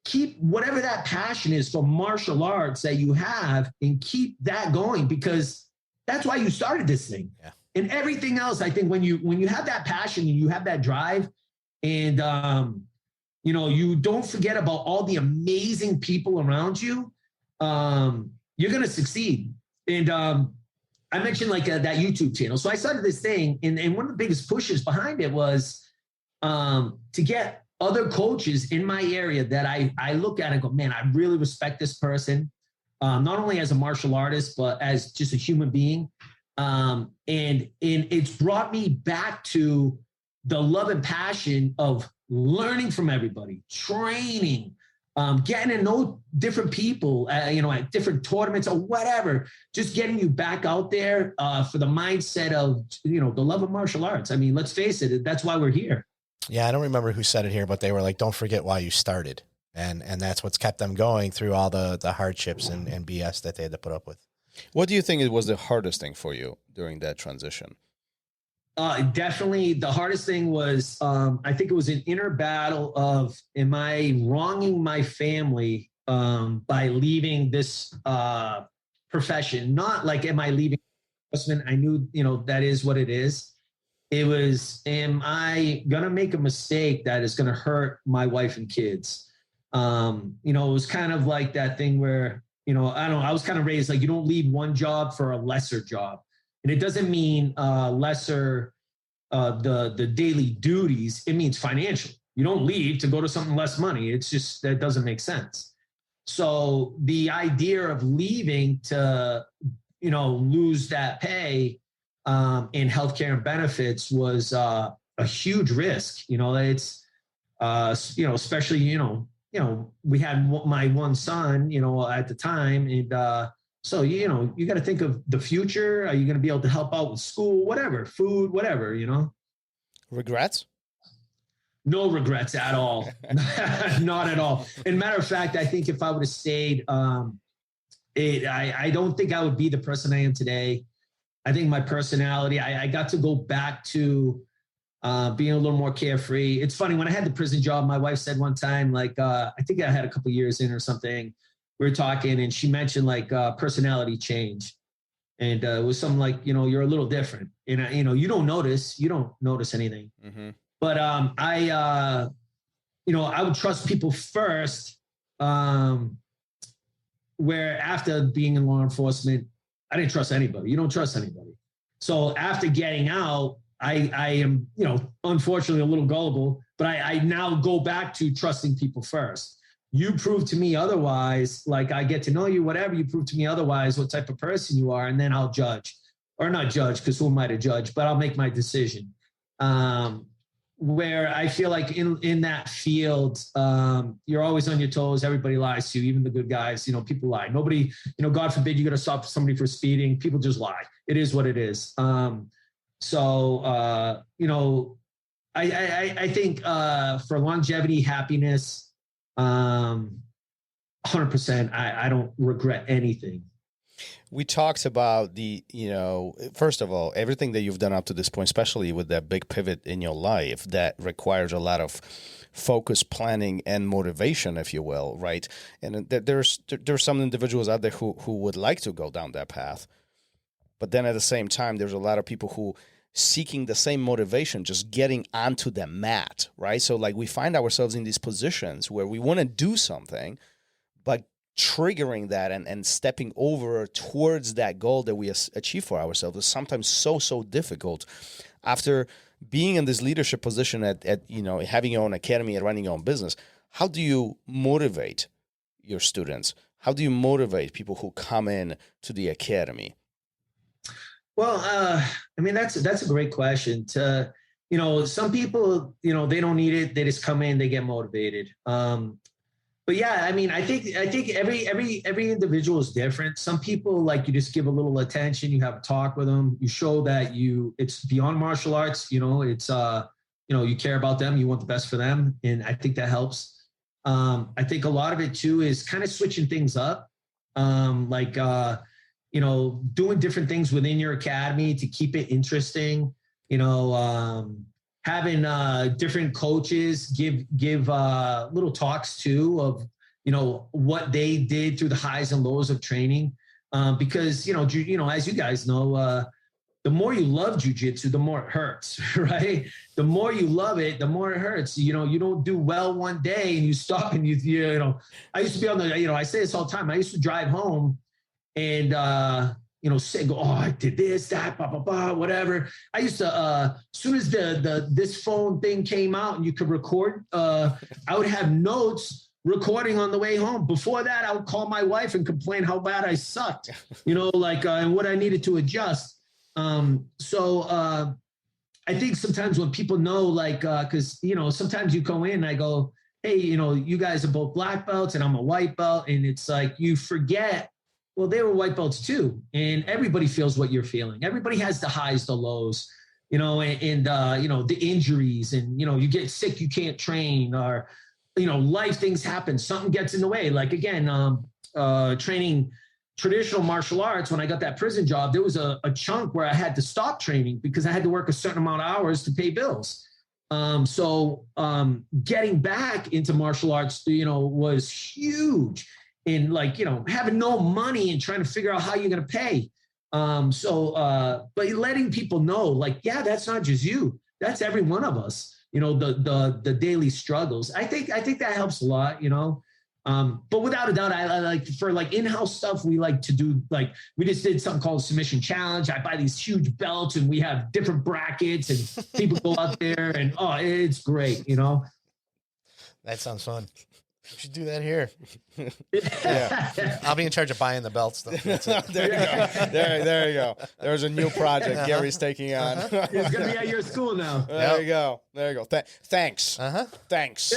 keep whatever that passion is for martial arts that you have, and keep that going, because that's why you started this thing. Yeah. And everything else, I think when you have that passion and you have that drive, and, you don't forget about all the amazing people around you, you're going to succeed. And I mentioned that YouTube channel. So I started this thing, and one of the biggest pushes behind it was to get other coaches in my area that I look at and go, man, I really respect this person, not only as a martial artist, but as just a human being. And it's brought me back to the love and passion of learning from everybody, training, getting to know different people, at different tournaments or whatever, just getting you back out there for the mindset of, the love of martial arts. I mean, let's face it, that's why we're here. Yeah, I don't remember who said it here, but they were like, don't forget why you started. And that's what's kept them going through all the hardships and BS that they had to put up with. What do you think it was the hardest thing for you during that transition? Definitely the hardest thing was, I think it was an inner battle of, am I wronging my family by leaving this profession? Not like, am I leaving? I knew, that is what it is. It was, am I going to make a mistake that is going to hurt my wife and kids? It was kind of like that thing where, I was kind of raised like, you don't leave one job for a lesser job. And it doesn't mean lesser the daily duties. It means financial. You don't leave to go to something less money. It's just, that doesn't make sense. So the idea of leaving to, lose that pay in healthcare and benefits was a huge risk. It's especially we had my one son at the time, and so you got to think of the future. Are you going to be able to help out with school, whatever, food, whatever, Regrets? No regrets at all. Not at all. And matter of fact, I think if I would have stayed, I don't think I would be the person I am today. I think my personality, I got to go back to being a little more carefree. It's funny, when I had the prison job, my wife said one time, I think I had a couple years in or something, we were talking and she mentioned personality change. And it was something like, you're a little different. And, you don't notice anything. Mm-hmm. But I would trust people first, where after being in law enforcement, I didn't trust anybody. You don't trust anybody. So after getting out, I am, unfortunately a little gullible, but I now go back to trusting people first. You prove to me otherwise, I get to know you, whatever, you prove to me otherwise what type of person you are, and then I'll judge. Or not judge, because who am I to judge, but I'll make my decision. Where I feel like in that field, you're always on your toes. Everybody lies to you, even the good guys. People lie. Nobody, God forbid you got to stop somebody for speeding. People just lie. It is what it is. I think for longevity, happiness, 100%, I don't regret anything. We talked about first of all, everything that you've done up to this point, especially with that big pivot in your life that requires a lot of focus, planning, and motivation, if you will, right? And there's some individuals out there who would like to go down that path. But then at the same time, there's a lot of people who seeking the same motivation, just getting onto the mat, right? So we find ourselves in these positions where we want to do something, but triggering that and stepping over towards that goal that we achieve for ourselves is sometimes so difficult. After being in this leadership position at having your own academy and running your own business, how do you motivate your students? How do you motivate people who come in to the academy? Well, that's a great question. Some people, they don't need it. They just come in, they get motivated. But yeah, I think every individual is different. Some people, you just give a little attention, you have a talk with them, you show that it's beyond martial arts, it's, you care about them, you want the best for them. And I think that helps. I think a lot of it too is kind of switching things up. Doing different things within your academy to keep it interesting, having different coaches give little talks too of, what they did through the highs and lows of training. Because, as you guys know, the more you love jiu-jitsu, the more it hurts, right? The more you love it, the more it hurts. You don't do well one day and you stop and I used to be on I say this all the time. I used to drive home and, say, I did this, that, blah, blah, blah, whatever. I used to, as soon as this phone thing came out and you could record, I would have notes recording on the way home. Before that, I would call my wife and complain how bad I sucked, and what I needed to adjust. I think sometimes when people know, cause sometimes you go in, I go, hey, you guys are both black belts and I'm a white belt. And it's you forget, well, they were white belts too. And everybody feels what you're feeling. Everybody has the highs, the lows, and the injuries and, you get sick, you can't train or, life things happen. Something gets in the way. Training traditional martial arts, when I got that prison job, there was a chunk where I had to stop training because I had to work a certain amount of hours to pay bills. Getting back into martial arts, was huge. And having no money and trying to figure out how you're going to pay. But letting people know, that's not just you. That's every one of us, the daily struggles. I think that helps a lot, but without a doubt, I for in-house stuff, we like to do, we just did something called Submission Challenge. I buy these huge belts and we have different brackets and people go out there and, it's great, That sounds fun. We should do that here. Yeah. I'll be in charge of buying the belts, though. That's it. There you go. There you go. There's a new project Gary's taking on. It's gonna be at your school now. There you go. There you go. Thanks. Thanks.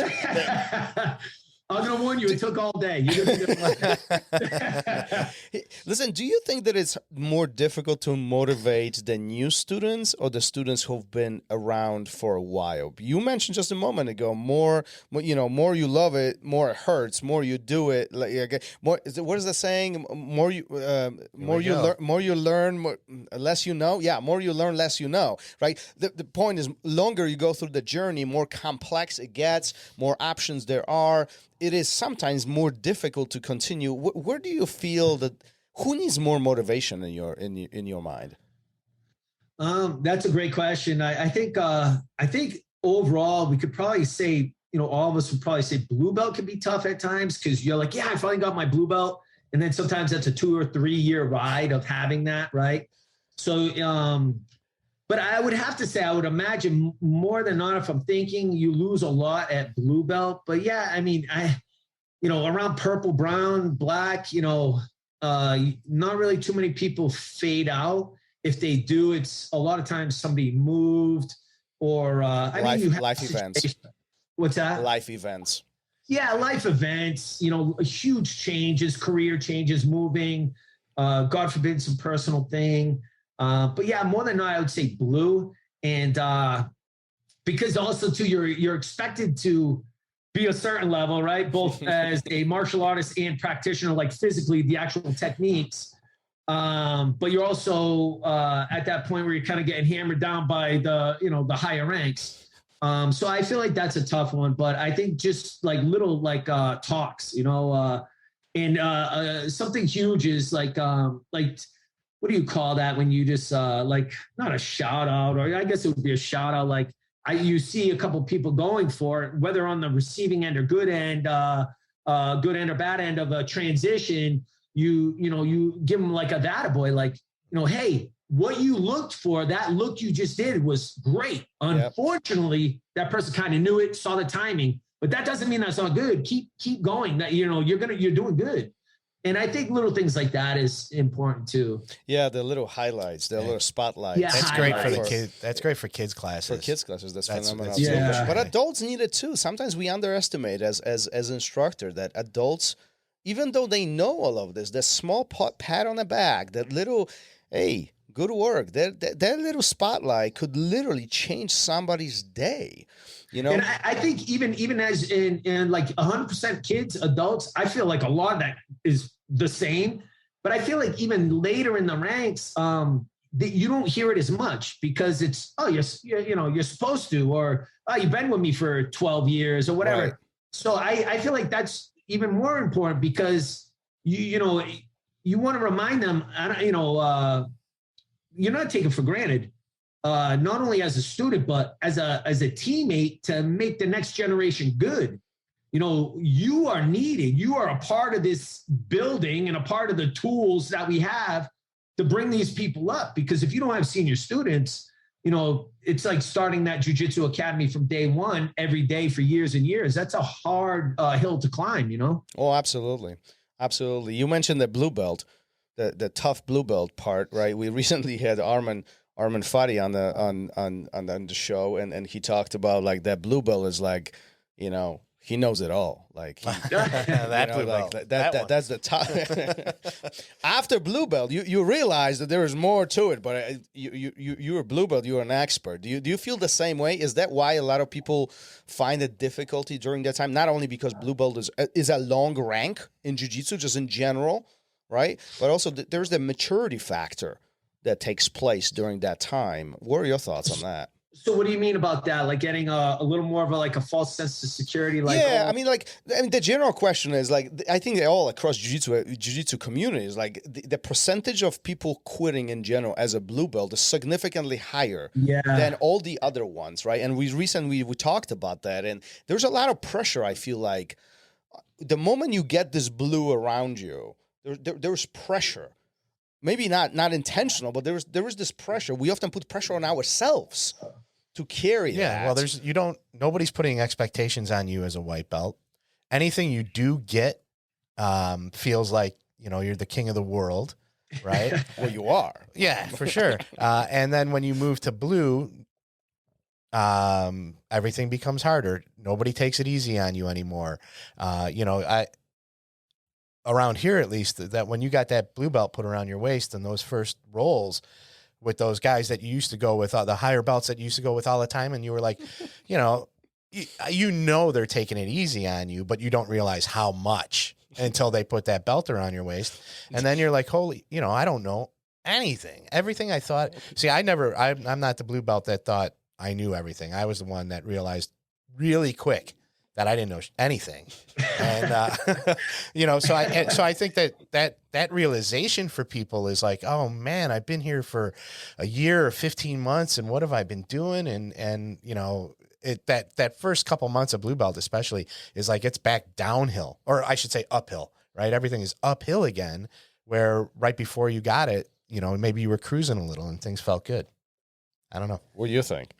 I'm gonna warn you. It took all day. You're gonna be Listen, do you think that it's more difficult to motivate the new students or the students who've been around for a while? You mentioned just a moment ago, more you love it, more it hurts, more you do it. Like more, what is the saying? More you learn, less you know. Yeah, more you learn, less you know. Right. The point is, longer you go through the journey, more complex it gets, more options there are. It is sometimes more difficult to continue. Where do you feel that who needs more motivation in your mind? That's a great question. I think overall we could probably say, all of us would probably say blue belt can be tough at times because you're like, yeah, I finally got my blue belt, and then sometimes that's a 2 or 3 year ride of having that, right? So, but I would have to say, I would imagine more than not, if I'm thinking, you lose a lot at blue belt. But yeah, I mean, around purple, brown, black, not really too many people fade out. If they do, it's a lot of times somebody moved or life events. What's that? Life events. Yeah, life events, huge changes, career changes, moving, God forbid, some personal thing. But yeah, more than not, I would say blue. And because also too, you're expected to be a certain level, right? Both as a martial artist and practitioner, like physically the actual techniques. But you're also at that point where you're kind of getting hammered down by the higher ranks. So I feel like that's a tough one, but I think just like little talks, and something huge is like what do you call that when you just not a shout out, or I guess it would be a shout out. Like you see a couple people going for it, whether on the receiving end or good end or bad end of a transition, you give them like a data boy, like, hey, what you looked for, that look you just did was great. Unfortunately, that person kind of knew it, saw the timing, but that doesn't mean that's not good. Keep going. That you're doing good. And I think little things like that is important too. Yeah, the little highlights, the little spotlights. Yeah, that's great for the kids. That's great for kids classes. For kids classes, that's phenomenal. Yeah. But adults need it too. Sometimes we underestimate as instructor that adults, even though they know all of this, that small pat on the back, that little, hey, good work, that little spotlight could literally change somebody's day. And I think even as in like 100% kids, adults, I feel like a lot of that is the same. But I feel like even later in the ranks, that you don't hear it as much because it's, you're supposed to, or you've been with me for 12 years or whatever. Right. So I feel like that's even more important because you want to remind them, you're not taken for granted. Not only as a student, but as a teammate to make the next generation good. You are needed. You are a part of this building and a part of the tools that we have to bring these people up. Because if you don't have senior students, it's like starting that jiu-jitsu academy from day one, every day for years and years. That's a hard hill to climb, Oh, absolutely. Absolutely. You mentioned the blue belt, the tough blue belt part, right? We recently had Arman Fadi on the show, and he talked about like that blue belt is like, he knows it all. Like that blue belt. That's the top. After blue belt, you realize that there is more to it. But you're a blue belt. You're an expert. Do you feel the same way? Is that why a lot of people find it difficulty during that time? Not only because blue belt is a long rank in jiu-jitsu, just in general, right? But also there's the maturity factor that takes place during that time. What are your thoughts on that? So what do you mean about that? Like getting a little more of a false sense of security? The general question is I think all across jiu-jitsu communities, like the percentage of people quitting in general as a blue belt is significantly higher than all the other ones, right? And we talked about that, and there's a lot of pressure. I feel like the moment you get this blue around you, there's pressure. Maybe not intentional, but there is this pressure. We often put pressure on ourselves to carry that. Yeah, well, nobody's putting expectations on you as a white belt. anything you do get feels like, you know, you're the king of the world, right? Well, you are. Yeah, for sure. And then when you move to blue, everything becomes harder. Nobody takes it easy on you anymore. You know, around here, at least, that when you got that blue belt put around your waist and those first rolls with those guys that you used to go with, the higher belts that you used to go with all the time, and you were like, you know, you know they're taking it easy on you, but you don't realize how much until they put that belt around your waist. And then you're like, holy, you know, I don't know anything. Everything I thought. See, I'm not the blue belt that thought I knew everything. I was the one that realized really quick that I didn't know anything. And, you know, so I think that realization for people is like, oh man, I've been here for a year or 15 months. And what have I been doing? And, you know, that first couple months of blue belt, especially, is like, it's back downhill, or I should say uphill, right? Everything is uphill again, where right before you got it, you know, maybe you were cruising a little and things felt good. I don't know. What do you think?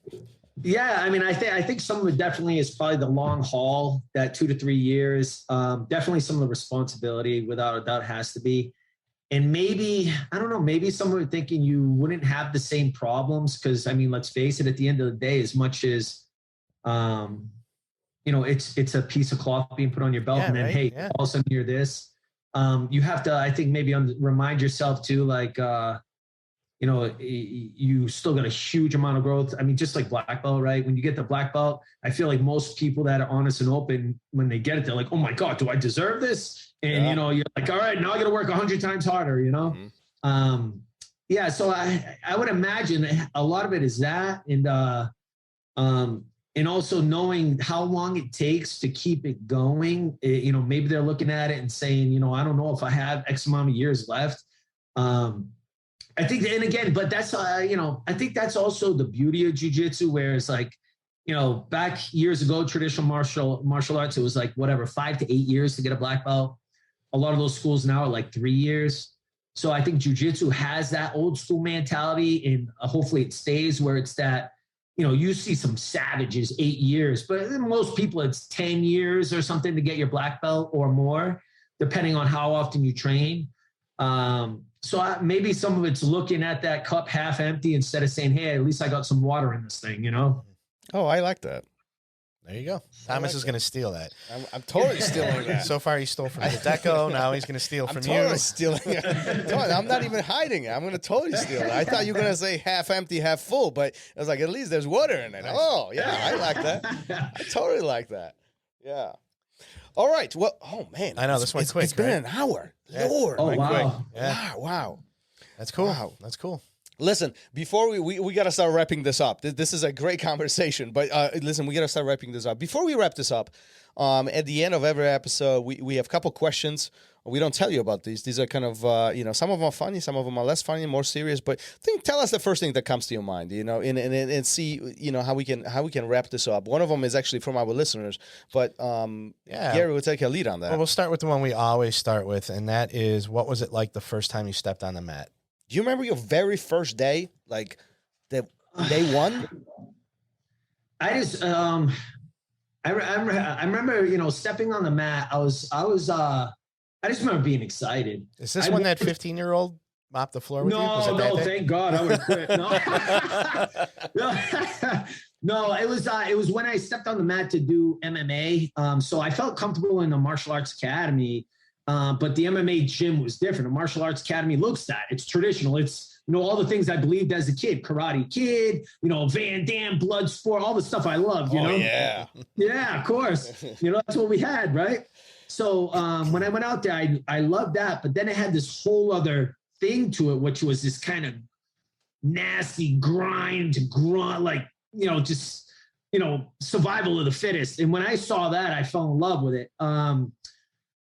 Yeah, I mean, I think some of it definitely is probably the long haul, that 2 to 3 years. Definitely some of the responsibility, without a doubt, has to be. And maybe, I don't know, maybe some of it thinking you wouldn't have the same problems, because, I mean, let's face it, at the end of the day, as much as, you know, it's a piece of cloth being put on your belt, and then, hey, all of a sudden you're this. You have to, I think, maybe remind yourself too, like, you know, you still got a huge amount of growth. I mean, just like black belt, right? When you get the black belt, I feel like most people that are honest and open, when they get it, they're like, oh my God, do I deserve this? And, you know, you're like, all right, now I got to work 100 times harder, you know? Mm-hmm. Yeah. So I would imagine a lot of it is that. And also knowing how long it takes to keep it going. You know, maybe they're looking at it and saying, you know, I don't know if I have X amount of years left. I think, and again, but that's, you know, I think that's also the beauty of jiu-jitsu, where it's like, you know, back years ago, traditional martial arts, it was like, whatever, 5 to 8 years to get a black belt. A lot of those schools now are like 3 years. So I think jiu-jitsu has that old school mentality, and hopefully it stays where it's that, you know, you see some savages 8 years, but most people it's 10 years or something to get your black belt or more, depending on how often you train. So maybe some of it's looking at that cup half empty instead of saying, hey, at least I got some water in this thing, you know? Oh, I like that. There you go. Thomas is going to steal that. I'm totally stealing that. So far, he stole from Dedeco. Now he's going to steal from totally you. Stealing it. I'm not even hiding it. I'm going to totally steal it. I thought you were going to say half empty, half full, but I was like, at least there's water in it. Nice. Oh, yeah, I like that. I totally like that. Yeah. All right. Well, oh, man. I know, this went quick. It's been an hour. Yeah. Lord. Oh, wow. Quick. Yeah. Wow. That's cool. Wow. That's cool. Listen, before we got to start wrapping this up. This is a great conversation, but listen, we got to start wrapping this up. Before we wrap this up, at the end of every episode, we have a couple questions. We don't tell you about these. These are kind of, you know, some of them are funny, some of them are less funny, more serious. But tell us the first thing that comes to your mind, you know, and see, you know, how we can wrap this up. One of them is actually from our listeners, but Gary will take a lead on that. Well, we'll start with the one we always start with, and that is, what was it like the first time you stepped on the mat? Do you remember your very first day, like the day one? I just, I remember, you know, stepping on the mat. I just remember being excited. Is this when that 15-year-old mopped the floor with you? No, thank God I would have quit. No, it was when I stepped on the mat to do MMA. So I felt comfortable in the martial arts academy. But the MMA gym was different. The martial arts academy looks that. It's traditional. It's, you know, all the things I believed as a kid, Karate Kid, you know, Van Damme, Bloodsport, all the stuff I loved, you know? Yeah. Yeah, of course. You know, that's what we had, right? So when I went out there, I loved that. But then it had this whole other thing to it, which was this kind of nasty grunt, like, you know, just, you know, survival of the fittest. And when I saw that, I fell in love with it.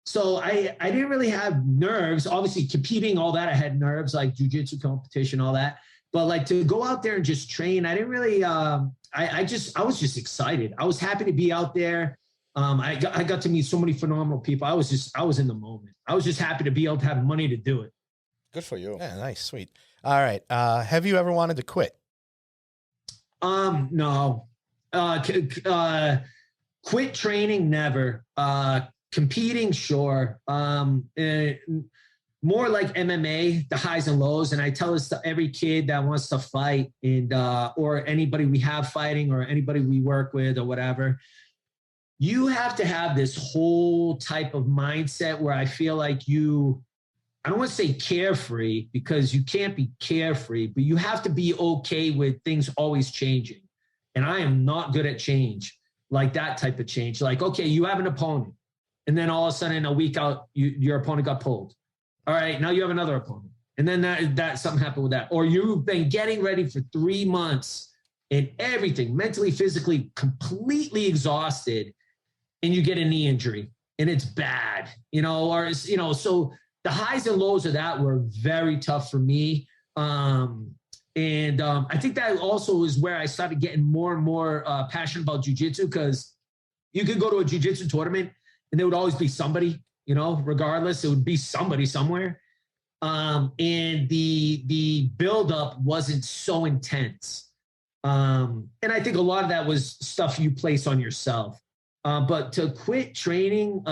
So I didn't really have nerves. Obviously, competing, all that, I had nerves, like jiu-jitsu competition, all that. But like to go out there and just train, I didn't really. I was just excited. I was happy to be out there. I got to meet so many phenomenal people. I was in the moment. I was just happy to be able to have money to do it. Good for you. Yeah, nice, sweet. All right. Have you ever wanted to quit? No. Quit training, never. Competing, sure. More like MMA, the highs and lows. And I tell this to every kid that wants to fight, and or anybody we have fighting, or anybody we work with or whatever. You have to have this whole type of mindset where I feel like I don't want to say carefree, because you can't be carefree, but you have to be okay with things always changing. And I am not good at change, like that type of change. Like, okay, you have an opponent, and then all of a sudden a week out, your opponent got pulled. All right, now you have another opponent. And then that something happened with that. Or you've been getting ready for 3 months and everything, mentally, physically, completely exhausted, and you get a knee injury and it's bad, or it's, so the highs and lows of that were very tough for me. I think that also is where I started getting more and more passionate about jiu-jitsu, because you could go to a jiu-jitsu tournament and there would always be somebody, regardless, it would be somebody somewhere. And the buildup wasn't so intense. And I think a lot of that was stuff you place on yourself. But to quit training,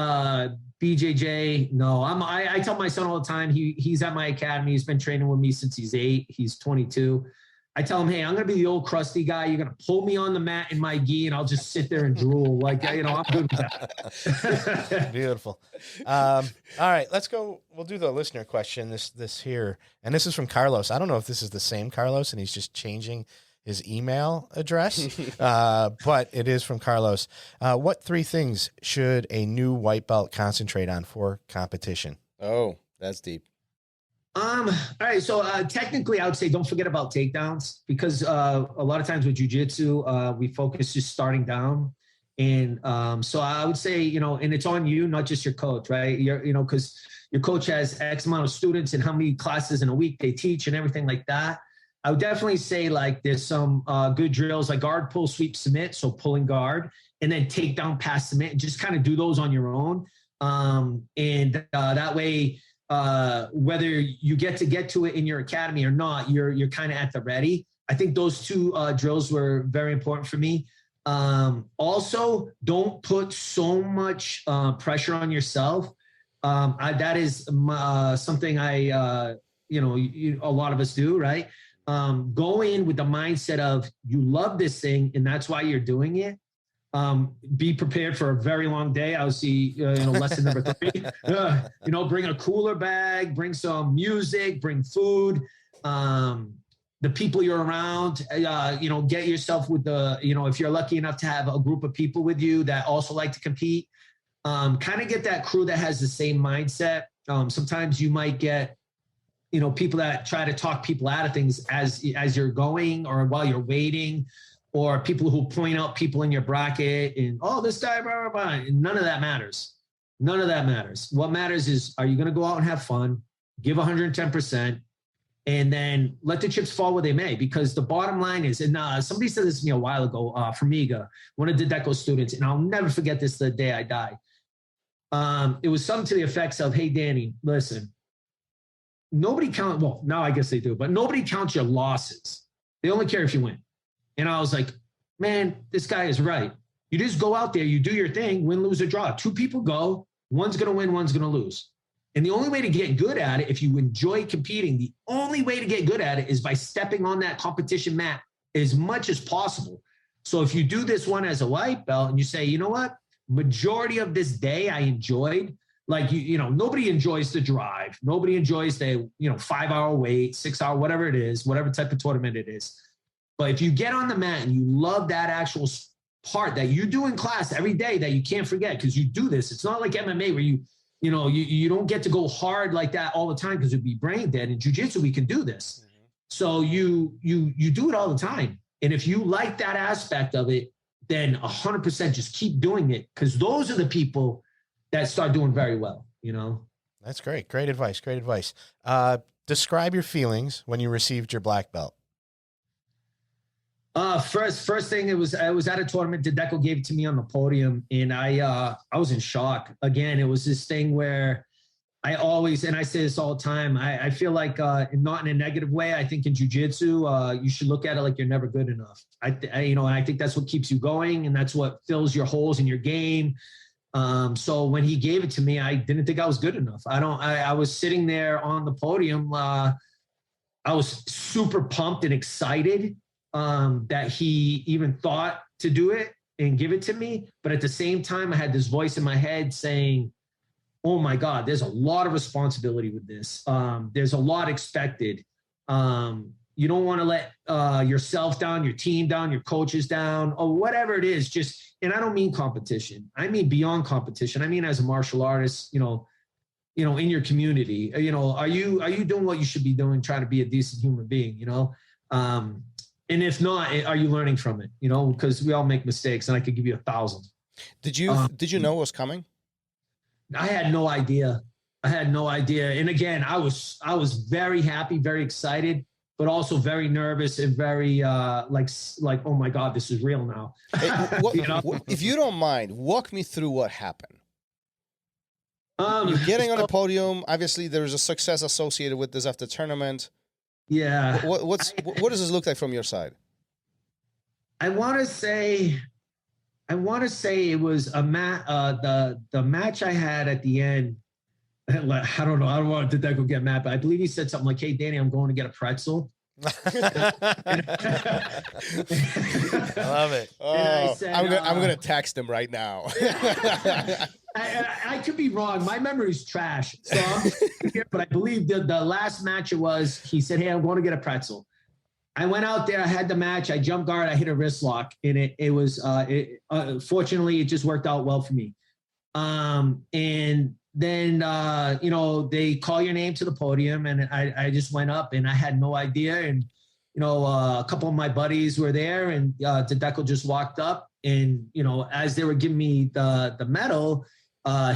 BJJ, no. I tell my son all the time, he's at my academy. He's been training with me since he's 8. He's 22. I tell him, hey, I'm going to be the old crusty guy. You're going to pull me on the mat in my gi, and I'll just sit there and drool. Like, I'm good with that. Beautiful. All right, let's go. We'll do the listener question this here. And this is from Carlos. I don't know if this is the same Carlos and he's just changing his email address, but it is from Carlos. What 3 things should a new white belt concentrate on for competition? Oh, that's deep. All right. So technically I would say don't forget about takedowns, because a lot of times with jiu-jitsu, we focus just starting down. And so I would say, and it's on you, not just your coach, right? Because your coach has X amount of students and how many classes in a week they teach and everything like that. I would definitely say like there's some good drills like guard, pull, sweep, submit. So pulling guard, and then take down, pass, submit, and just kind of do those on your own. That way, whether you get to it in your academy or not, you're kind of at the ready. I think those 2 drills were very important for me. Also, don't put so much pressure on yourself. That is something a lot of us do, right? Go in with the mindset of you love this thing and that's why you're doing it. Be prepared for a very long day. I would see, lesson number 3, bring a cooler bag, bring some music, bring food, the people you're around, get yourself with if you're lucky enough to have a group of people with you that also like to compete, kind of get that crew that has the same mindset. Sometimes you might get, people that try to talk people out of things as you're going or while you're waiting, or people who point out people in your bracket and, oh, this guy, blah, blah, blah. And none of that matters. None of that matters. What matters is, are you going to go out and have fun, give 110%, and then let the chips fall where they may? Because the bottom line is, and somebody said this to me a while ago, Formiga, one of Dedeco's students, and I'll never forget this the day I die. It was something to the effects of, hey, Danny, listen, nobody counts, well, now I guess they do, but nobody counts your losses. They only care if you win. And I was like, man, this guy is right. You just go out there, you do your thing, win, lose, or draw. 2 people go, one's going to win, one's going to lose. And the only way to get good at it, if you enjoy competing, the only way to get good at it is by stepping on that competition mat as much as possible. So if you do this one as a white belt and you say, you know what, majority of this day I enjoyed, like, nobody enjoys the drive. Nobody enjoys the, 5-hour wait, 6-hour, whatever it is, whatever type of tournament it is. But if you get on the mat and you love that actual part that you do in class every day that you can't forget, because you do this, it's not like MMA where you don't get to go hard like that all the time because it'd be brain dead. In jiu-jitsu, we can do this. Mm-hmm. So you do it all the time. And if you like that aspect of it, then 100% just keep doing it, because those are the people that start doing very well, That's great. Great advice. Great advice. Describe your feelings when you received your black belt. First thing, I was at a tournament. Dedeco gave it to me on the podium, and I was in shock. Again, it was this thing where I always, and I say this all the time, I feel like, not in a negative way. I think in jiu-jitsu, you should look at it like you're never good enough. I think that's what keeps you going, and that's what fills your holes in your game. So when he gave it to me, I didn't think I was good enough. I was sitting there on the podium. I was super pumped and excited that he even thought to do it and give it to me. But at the same time, I had this voice in my head saying, oh my God, there's a lot of responsibility with this. There's a lot expected. You don't want to let yourself down, your team down, your coaches down, or whatever it is. And I don't mean competition. I mean beyond competition. I mean as a martial artist, in your community, are you doing what you should be doing, trying to be a decent human being, and if not, are you learning from it? Because we all make mistakes, and I could give you 1,000. Did you know it was coming? I had no idea. And again, I was very happy, very excited, but also very nervous and very like, oh my God, this is real now. Hey, if you don't mind, walk me through what happened. You're getting on the podium. Obviously, there's a success associated with this after tournament. Yeah. What does this look like from your side? I want to say it was a the match I had at the end. I don't know. I don't want Dedeco get mad, but I believe he said something like, "Hey, Danny, I'm going to get a pretzel." I love it. Oh, said, I'm gonna text him right now. I could be wrong. My memory's trash. So but I believe the last match it was, he said, "Hey, I'm going to get a pretzel." I went out there. I had the match. I jumped guard. I hit a wrist lock, and it was fortunately it just worked out well for me. And then they call your name to the podium, and I just went up, and I had no idea. And a couple of my buddies were there, and Dedeco just walked up, and as they were giving me the medal,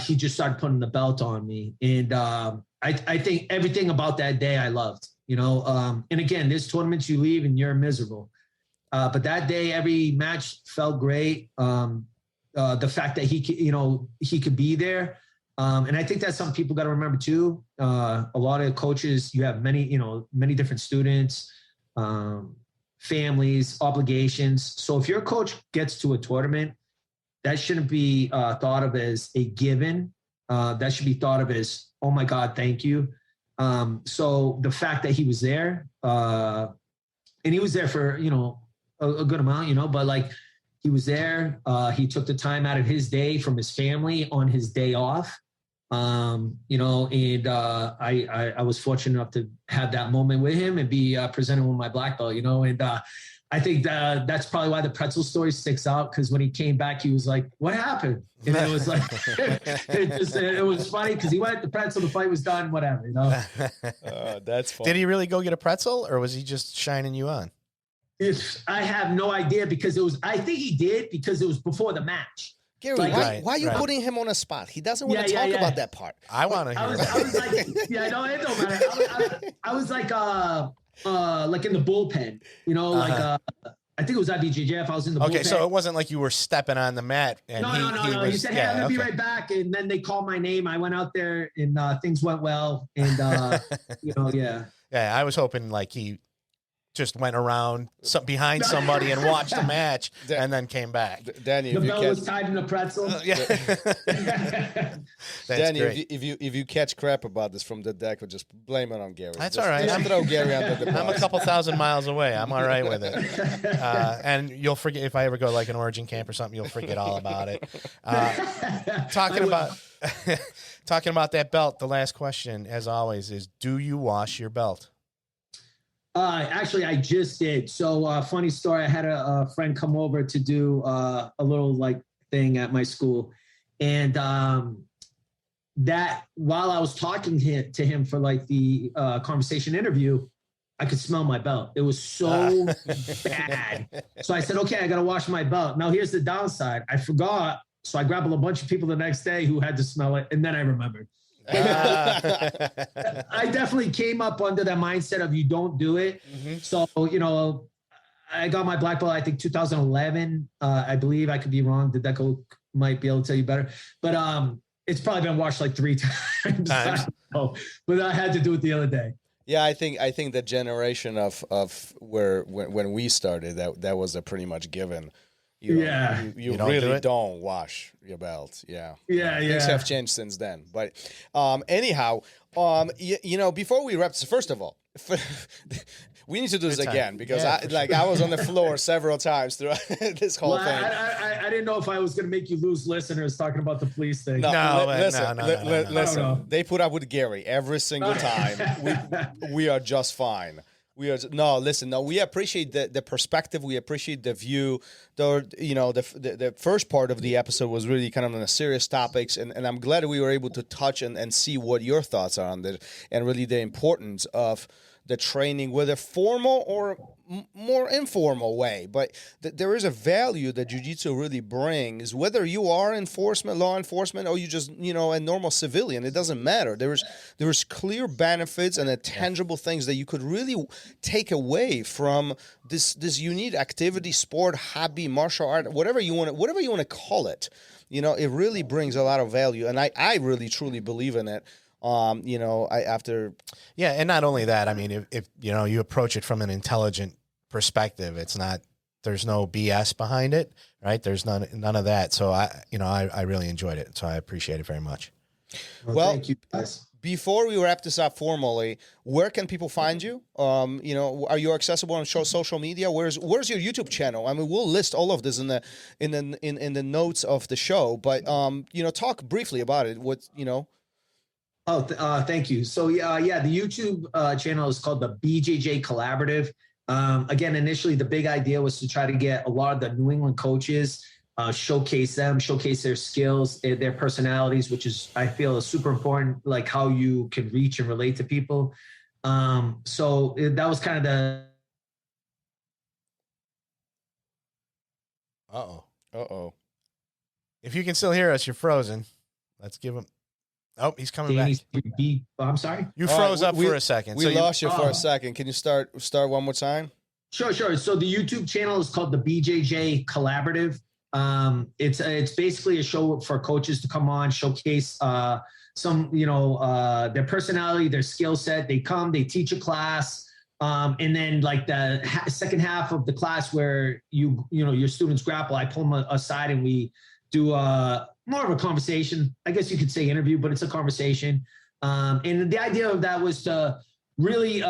he just started putting the belt on me, and I think everything about that day I loved. And again, there's tournaments you leave and you're miserable. But that day, every match felt great. The fact that he could be there. And I think that's something people got to remember too. A lot of coaches, you have many different students, families, obligations. So if your coach gets to a tournament, that shouldn't be thought of as a given. That should be thought of as, oh my God, thank you. So the fact that he was there, and he was there for, a good amount, but like he was there, he took the time out of his day from his family on his day off. And I was fortunate enough to have that moment with him and be presented with my black belt, and I think that's probably why the pretzel story sticks out, because when he came back, he was like, "What happened?" And it was like, it was funny because he went the pretzel, the fight was done, whatever, That's funny. Did he really go get a pretzel, or was he just shining you on? I have no idea, because I think he did, because it was before the match. Gary, why are you putting him on a spot? He doesn't want to talk about that part. I want to hear it. I was like, it don't matter. I was like in the bullpen, I think it was IBJJF. I was in the bullpen. Okay, so it wasn't like you were stepping on the mat. And No. He said, "Hey, I'm going to be right back." And then they called my name. I went out there, and things went well. And, yeah. Yeah, I was hoping like he just went around behind somebody and watched the match and then came back. Danny, the bell was tied in a pretzel. Danny, if you catch crap about this from Dedeco, just blame it on Gary. That's all right. Just throw Gary under the bus. I'm a couple thousand miles away. I'm all right with it. And you'll forget, if I ever go like an origin camp or something, you'll forget all about it. Talking about that belt, the last question, as always, is: do you wash your belt? Actually, I just did. So funny story. I had a friend come over to do a little like thing at my school. And that while I was talking to him for like the conversation interview, I could smell my belt. It was so bad. So I said, okay, I got to wash my belt. Now here's the downside. I forgot. So I grabbed a bunch of people the next day who had to smell it. And then I remembered. I definitely came up under that mindset of you don't do it. Mm-hmm. So, I got my black belt, I think 2011. I believe, I could be wrong. Dedeco might be able to tell you better, but it's probably been washed like 3 times. But I had to do it the other day. Yeah, I think the generation of when we started, that was a pretty much given. you don't really do don't wash your belt. Yeah. Yeah, Things yeah. have changed since then. But anyhow, before we wrap, first of all, we need to do this Good time. again because Yeah, I was on the floor several times throughout this whole Well, thing. I didn't know if I was going to make you lose listeners talking about the police thing. Listen. No. They put up with Gary every single time. We are just fine. We appreciate the perspective. We appreciate the view. The first part of the episode was really kind of on the serious topics, and I'm glad we were able to touch and see what your thoughts are on it, and really the importance of the training, whether formal or more informal way. But there is a value that jiu-jitsu really brings, whether you are law enforcement, or you just, a normal civilian. It doesn't matter. There's clear benefits and tangible things that you could really take away from this unique activity, sport, hobby, martial art, whatever you want to call it. It really brings a lot of value, and I really truly believe in it. And not only that, I mean, if you approach it from an intelligent perspective, there's no BS behind it, right? There's none of that. So I really enjoyed it. So I appreciate it very much. Well, thank you guys. Before we wrap this up formally, where can people find you? Are you accessible on social media? Where's your YouTube channel? I mean, we'll list all of this in the notes of the show, but talk briefly about it. Oh, thank you. So the YouTube channel is called the BJJ Collaborative. Again, initially the big idea was to try to get a lot of the New England coaches, showcase their skills, their personalities, which is, I feel, is super important, like how you can reach and relate to people. So that was kind of the. Uh-oh. If you can still hear us, you're frozen. Let's give him. Oh, he's coming back. I'm sorry. You froze up for a second. We lost you for a second. Can you start one more time? Sure. So the YouTube channel is called the BJJ Collaborative. It's basically a show for coaches to come on, showcase their personality, their skill set. They come, they teach a class, and then like the second half of the class where your students grapple, I pull them aside and we do more of a conversation. I guess you could say interview, but it's a conversation. And the idea of that was to really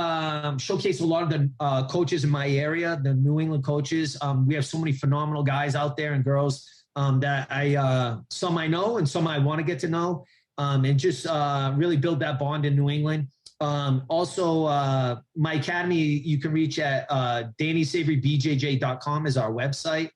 showcase a lot of the coaches in my area, the New England coaches. We have so many phenomenal guys out there and girls that some I know and some I want to get to know, and just really build that bond in New England. Also, my academy, you can reach at DannySaveryBJJ.com is our website.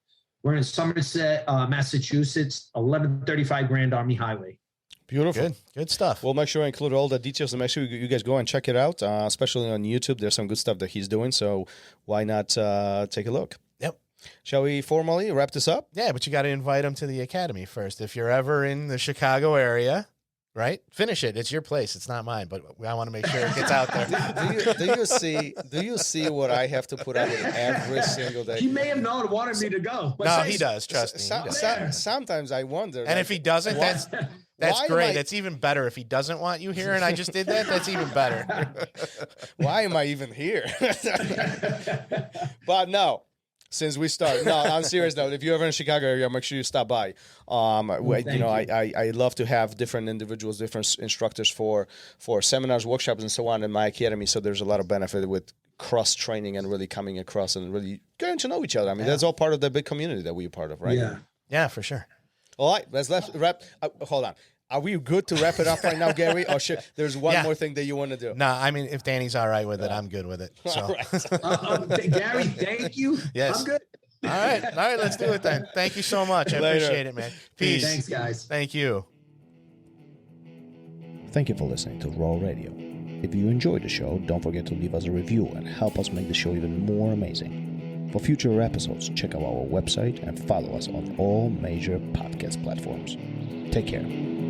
We're in Somerset, Massachusetts, 1135 Grand Army Highway. Beautiful. Good stuff. We'll make sure I include all the details and make sure you guys go and check it out, especially on YouTube. There's some good stuff that he's doing, so why not take a look? Yep. Shall we formally wrap this up? Yeah, but you got to invite him to the academy first. If you're ever in the Chicago area, right? Finish it. It's your place. It's not mine, but I want to make sure it gets out there. Do you see what I have to put up with every single day? He may have not wanted me to go. But No, he does. Trust me. He does. Sometimes I wonder. And if he doesn't, that's great. It's even better. If he doesn't want you here and I just did that, that's even better. Why am I even here? But no. Since we started, no, I'm serious though. If you're ever in the Chicago area, make sure you stop by. I love to have different individuals, different instructors for seminars, workshops, and so on in my academy. So there's a lot of benefit with cross training and really coming across and really getting to know each other. I mean, that's all part of the big community that we're part of, right? Yeah, for sure. All right, let's wrap. Hold on. Are we good to wrap it up right now, Gary? Or there's one more thing that you want to do? No, I mean, if Danny's all right with it, I'm good with it. So. All right. Gary, thank you. Yes. I'm good. All right, let's do it then. Thank you so much. I appreciate it, man. Peace. Thanks, guys. Thank you. Thank you for listening to RŌL Radio. If you enjoyed the show, don't forget to leave us a review and help us make the show even more amazing. For future episodes, check out our website and follow us on all major podcast platforms. Take care.